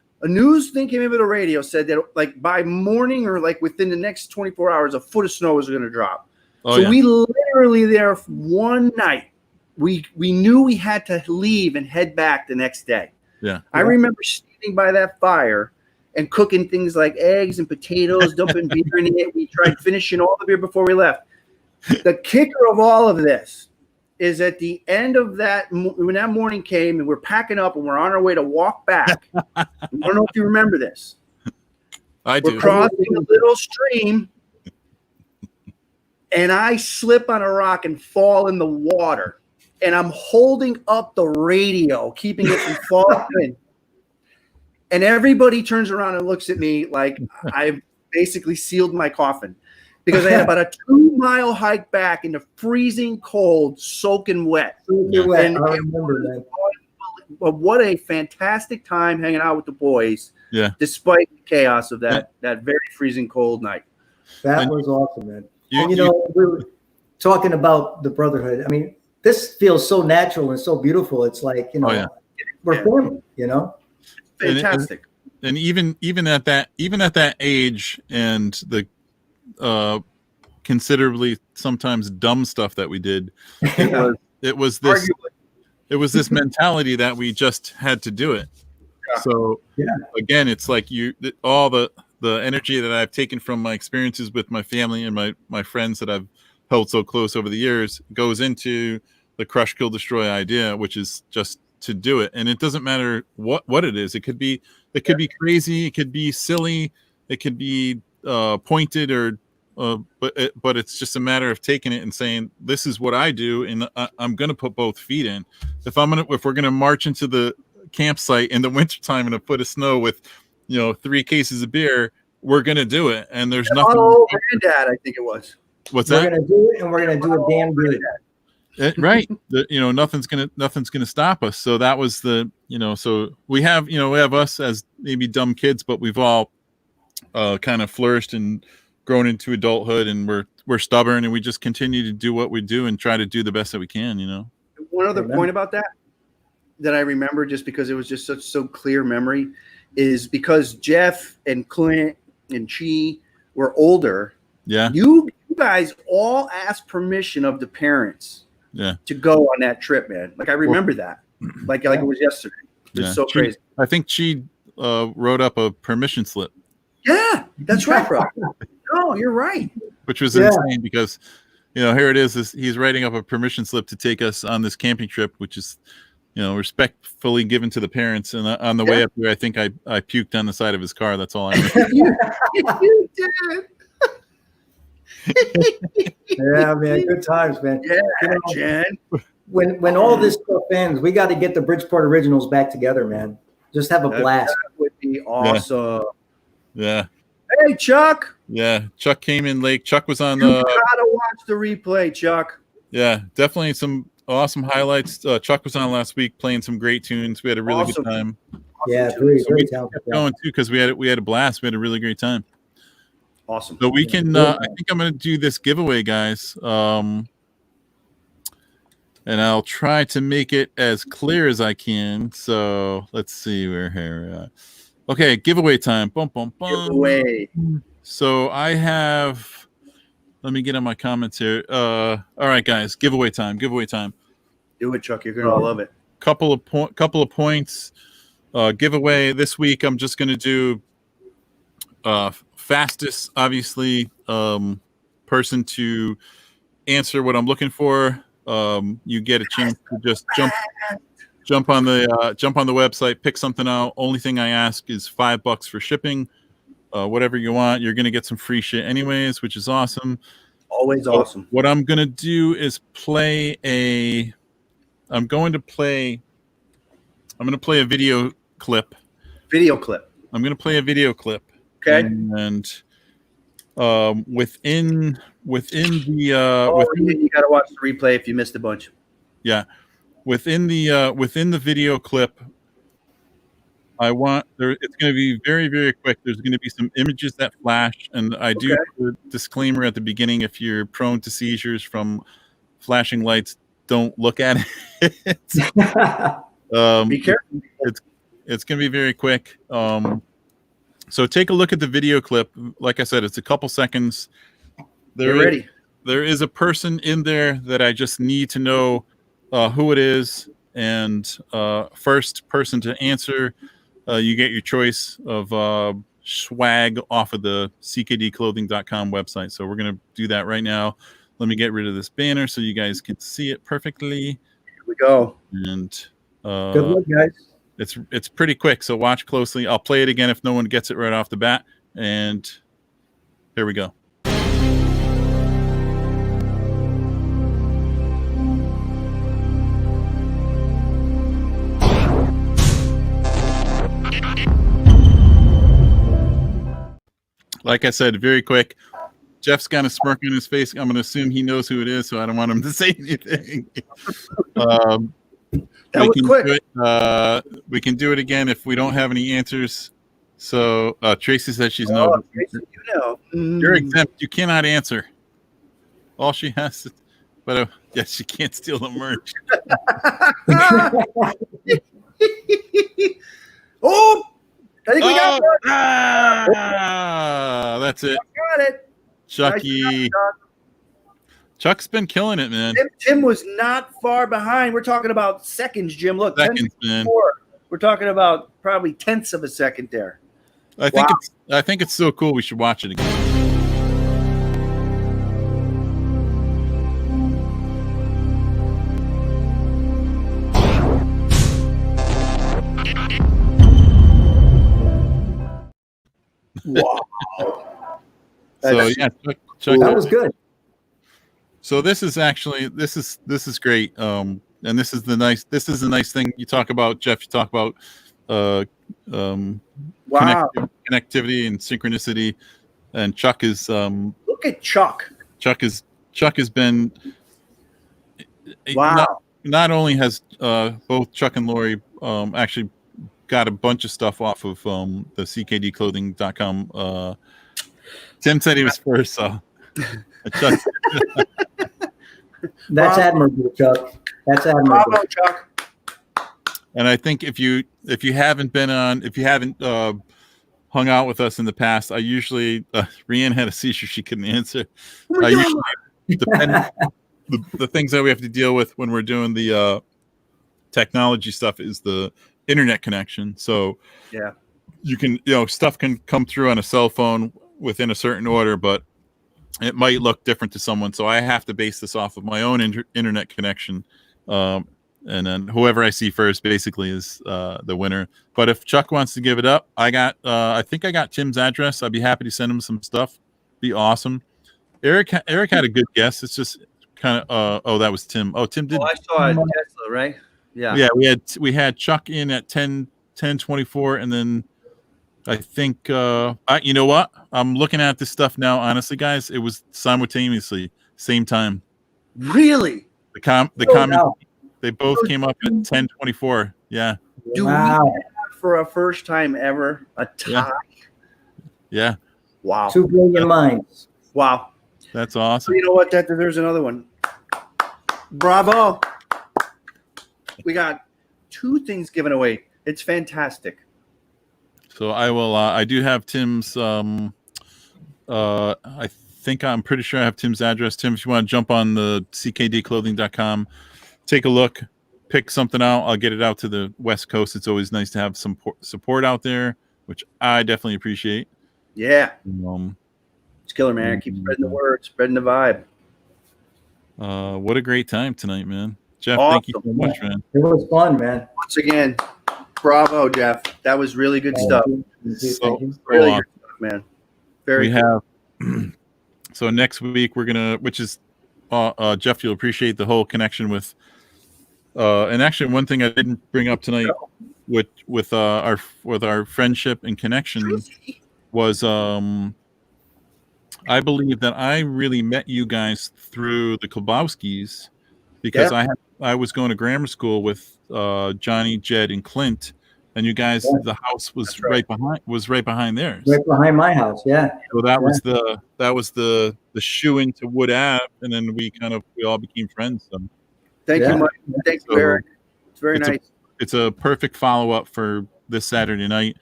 thing came into the radio, said that by morning or within the next 24 hours, a foot of snow was going to drop. We literally there one night, we knew we had to leave and head back the next day. Yeah. I remember standing by that fire and cooking things like eggs and potatoes, dumping beer in it. We tried finishing all the beer before we left. The kicker of all of this is at the end of that, when that morning came and we're packing up and we're on our way to walk back. I don't know if you remember this. I do. We're crossing a little stream, and I slip on a rock and fall in the water. And I'm holding up the radio, keeping it from falling in. And everybody turns around and looks at me like I've basically sealed my coffin, because I had about a 2-mile hike back in the freezing cold, soaking wet. And I remember that. What a fantastic time hanging out with the boys. Yeah. Despite the chaos of that very freezing cold night. That was awesome, man. We were talking about the Brotherhood. I mean, this feels so natural and so beautiful. It's like, we're family, Fantastic. And even at that age and the considerably sometimes dumb stuff that we did, it was this mentality that we just had to do it. Yeah. So again, it's like all the energy that I've taken from my experiences with my family and my friends that I've held so close over the years goes into the crush, kill, destroy idea, which is just to do it. And it doesn't matter what it is. It could be crazy, it could be silly, it could be pointed, or but it's just a matter of taking it and saying, this is what I do, and I'm going to put both feet in. If we're going to march into the campsite in the wintertime in a foot of snow with 3 cases of beer, we're going to do it. And there's nothing. Oh, Granddad, I think it was. What's that? We're going to do it, and we're going to do it damn good. Right. Nothing's gonna stop us. So that was so we have us as maybe dumb kids, but we've all kind of flourished and grown into adulthood, and we're stubborn, and we just continue to do what we do and try to do the best that we can. One other point about that I remember, just because it was just so clear memory, is because Jeff and Clint and Chi were older. Yeah. You guys all asked permission of the parents. Yeah. To go on that trip, man. Like I remember that. Like it was yesterday. It's so crazy. I think she wrote up a permission slip. Yeah, that's right, bro. No, you're right. Which was insane because, here it is. He's writing up a permission slip to take us on this camping trip, which is, respectfully given to the parents. And on the way up there, I think I puked on the side of his car. That's all I know. You did. Yeah, man, good times, man. Yeah, Jen. When all this stuff ends, we got to get the Bridgeport Originals back together, man. Just have a blast. That would be awesome. Yeah. Hey, Chuck. Yeah, Chuck came in late. Chuck was on You gotta watch the replay, Chuck. Yeah, definitely some awesome highlights. Chuck was on last week playing some great tunes. We had a really good time. Yeah, very talented. Going too because we had a blast. We had a really great time. Awesome. So we can. I think I'm going to do this giveaway, guys. And I'll try to make it as clear as I can. So let's see. We're here. Okay, giveaway time. Boom, boom, boom. Giveaway. So I have. Let me get on my comments here. All right, guys. Giveaway time. Giveaway time. Do it, Chuck. You're gonna love it. Couple of points. Giveaway this week. I'm just going to do. Fastest, obviously, person to answer what I'm looking for. You get a chance to just jump on the website, pick something out. Only thing I ask is $5 for shipping. Whatever you want, you're gonna get some free shit anyways, which is awesome. Always awesome. What I'm gonna do is I'm gonna play a video clip. I'm gonna play a video clip. Okay. And within the you got to watch the replay if you missed a bunch. Yeah, within the video clip, it's going to be very, very quick. There's going to be some images that flash, and I do put a disclaimer at the beginning: if you're prone to seizures from flashing lights, don't look at it. Be careful. It's going to be very quick. So take a look at the video clip. Like I said, it's a couple seconds. Ready. There is a person in there that I just need to know who it is. And first person to answer, you get your choice of swag off of the ckdclothing.com website. So we're going to do that right now. Let me get rid of this banner so you guys can see it perfectly. Here we go. And good luck, guys. It's pretty quick, so watch closely. I'll play it again if no one gets it right off the bat. And here we go. Like I said, very quick. Jeff's got a smirk on his face. I'm going to assume he knows who it is, so I don't want him to say anything. That was quick. We can do it again if we don't have any answers. So Tracy says she's no. Tracy, you know. You're exempt. You cannot answer. All she has to, but yes, she can't steal the merch. Oh, I think we got one. That's it. Got it. Chucky. Nice job, Chuck's been killing it, man. Tim was not far behind. We're talking about seconds, Jim. Look, Seconds, man. We're talking about probably tenths of a second there. I think it's so cool. We should watch it again. Wow. So yeah, Chuck, that was good. So this is great. And this is a nice thing you talk about, Jeff. You talk about connectivity and synchronicity, and Chuck is look at Chuck. Chuck has been Wow. Not only has both Chuck and Lori actually got a bunch of stuff off of the ckdclothing.com. Tim said he was first, so Chuck. That's admirable, Chuck. That's admirable. Bravo, Chuck. And I think if you haven't hung out with us in the past, I usually Rianne had a seizure she couldn't answer. Oh I usually depending the things that we have to deal with when we're doing the technology stuff is the internet connection. So yeah, you can stuff can come through on a cell phone within a certain order, but it might look different to someone. So I have to base this off of my own internet connection. And then whoever I see first basically is the winner. But if Chuck wants to give it up, I think I got Tim's address. I'd be happy to send him some stuff. Be awesome. Eric had a good guess. It's just kind of that was Tim. Oh, Tim did. I saw it, Tesla, right? Yeah. Yeah, we had Chuck in at 10:24, and then I think you know what? I'm looking at this stuff now. Honestly, guys, it was simultaneously same time. Really? The comment. Wow. They both came up at 10:24. Yeah. Do we have, for a first time ever, a tie? Yeah. Wow. 2 brilliant minds. Wow. That's awesome. You know what? That deserves another one. Bravo. We got 2 things given away. It's fantastic. So I will. I do have Tim's. I'm pretty sure I have Tim's address. Tim, if you want to jump on the ckdclothing.com, take a look, pick something out. I'll get it out to the West Coast. It's always nice to have some support out there, which I definitely appreciate. Yeah. It's killer, man. Keep spreading the word, spreading the vibe. What a great time tonight, man. Jeff, Awesome. Thank you so much, man. It was fun, man. Once again, bravo, Jeff. That was really good stuff. So Really awesome. good stuff, man. Very we cool. have so next week we're gonna, which is Jeff, you'll appreciate the whole connection with and actually one thing I didn't bring up tonight with our friendship and connection was I believe that I really met you guys through the Klobowskis because I was going to grammar school with Johnny, Jed, and Clint. And you guys, the house was right behind theirs. Right behind my house, yeah. So that was the shoe into Wood Ave, and then we all became friends. So. Thank you, Mike. Thank you, Eric. It's very nice. It's a perfect follow up for this Saturday night.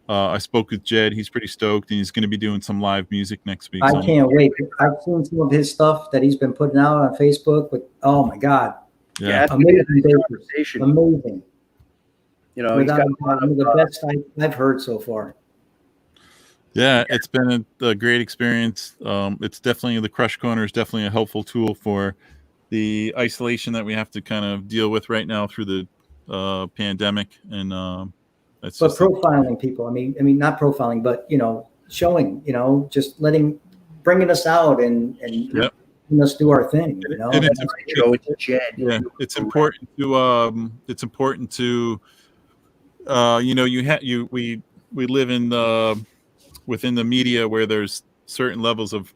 I spoke with Jed. He's pretty stoked, and he's going to be doing some live music next week. I can't wait. I've seen some of his stuff that he's been putting out on Facebook. Oh my God! Yeah, amazing conversation. Amazing. You know, without one of the best I've heard so far. Yeah, it's been a great experience. It's definitely, the Crush Corner is definitely a helpful tool for the isolation that we have to kind of deal with right now through the pandemic. And but profiling people, I mean, not profiling, but showing, just bringing us out and letting us do our thing. It's important to we live in within the media where there's certain levels of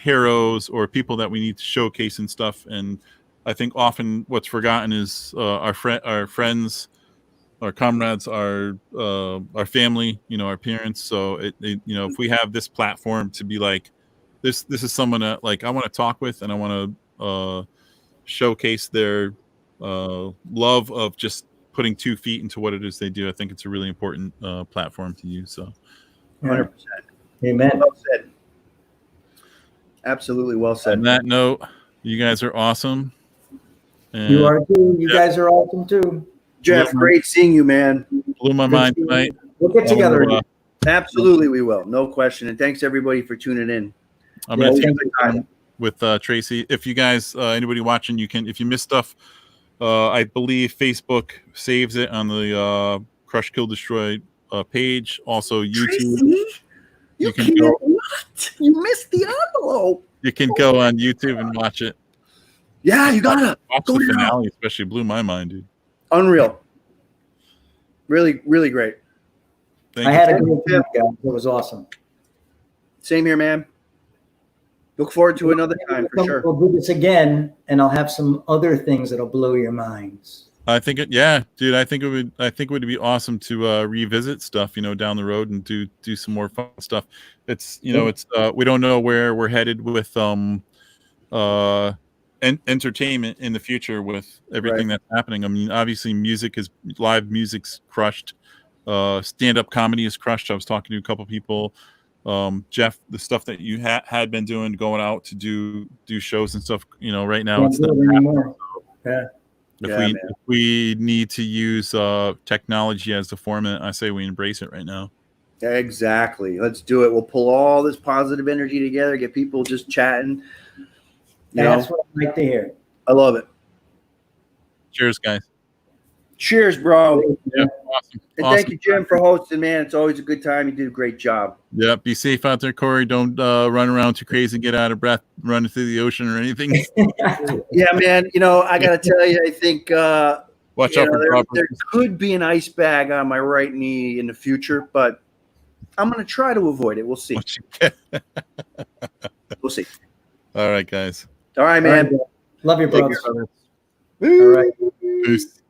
heroes or people that we need to showcase and stuff, and I think often what's forgotten is our friends, our comrades, our family, our parents. So if we have this platform to be like this is someone that I want to talk with, and I want to showcase their love of just putting 2 feet into what it is they do. I think it's a really important platform to use. So 100%. Amen. Well said. Absolutely well said. On that note, you guys are awesome. And you are too. You guys are awesome too. Jeff, great seeing you, man. Blew my mind tonight. We'll get together again. Absolutely, we will. No question. And thanks everybody for tuning in. I'm going to take the time with Tracy. If you guys, anybody watching, you can, if you miss stuff, I believe Facebook saves it on the Crush, Kill, Destroy page. Also, YouTube. Tracy, you can go. What? You missed the envelope. You can go on YouTube and watch it. Yeah, you gotta watch the finale. Especially blew my mind, dude. Unreal. Really, really great. I had a good time, guys. It was awesome. Same here, man. Look forward to another time for sure. We'll do this again, and I'll have some other things that'll blow your minds. I think dude. I think it would be awesome to revisit stuff, down the road and do some more fun stuff. It's we don't know where we're headed with entertainment in the future with everything that's happening. I mean, obviously, live music's crushed. Stand-up comedy is crushed. I was talking to a couple people. Jeff, the stuff that you had been doing, going out to do shows and stuff, right now it's not anymore. Yeah. If we need to use technology as the format, I say we embrace it right now. Exactly. Let's do it. We'll pull all this positive energy together, get people just chatting. That's what I like to hear. I love it. Cheers, guys. Cheers, bro. Yeah, awesome. And thank you, Jim, for hosting, man. It's always a good time. You did a great job. Yeah, be safe out there, Corey. Don't run around too crazy, get out of breath, running through the ocean or anything. Yeah, man. I got to tell you, I think watch out for there could be an ice bag on my right knee in the future, but I'm going to try to avoid it. We'll see. We'll see. All right, guys. All right, man. Love you, brothers. All right. Peace.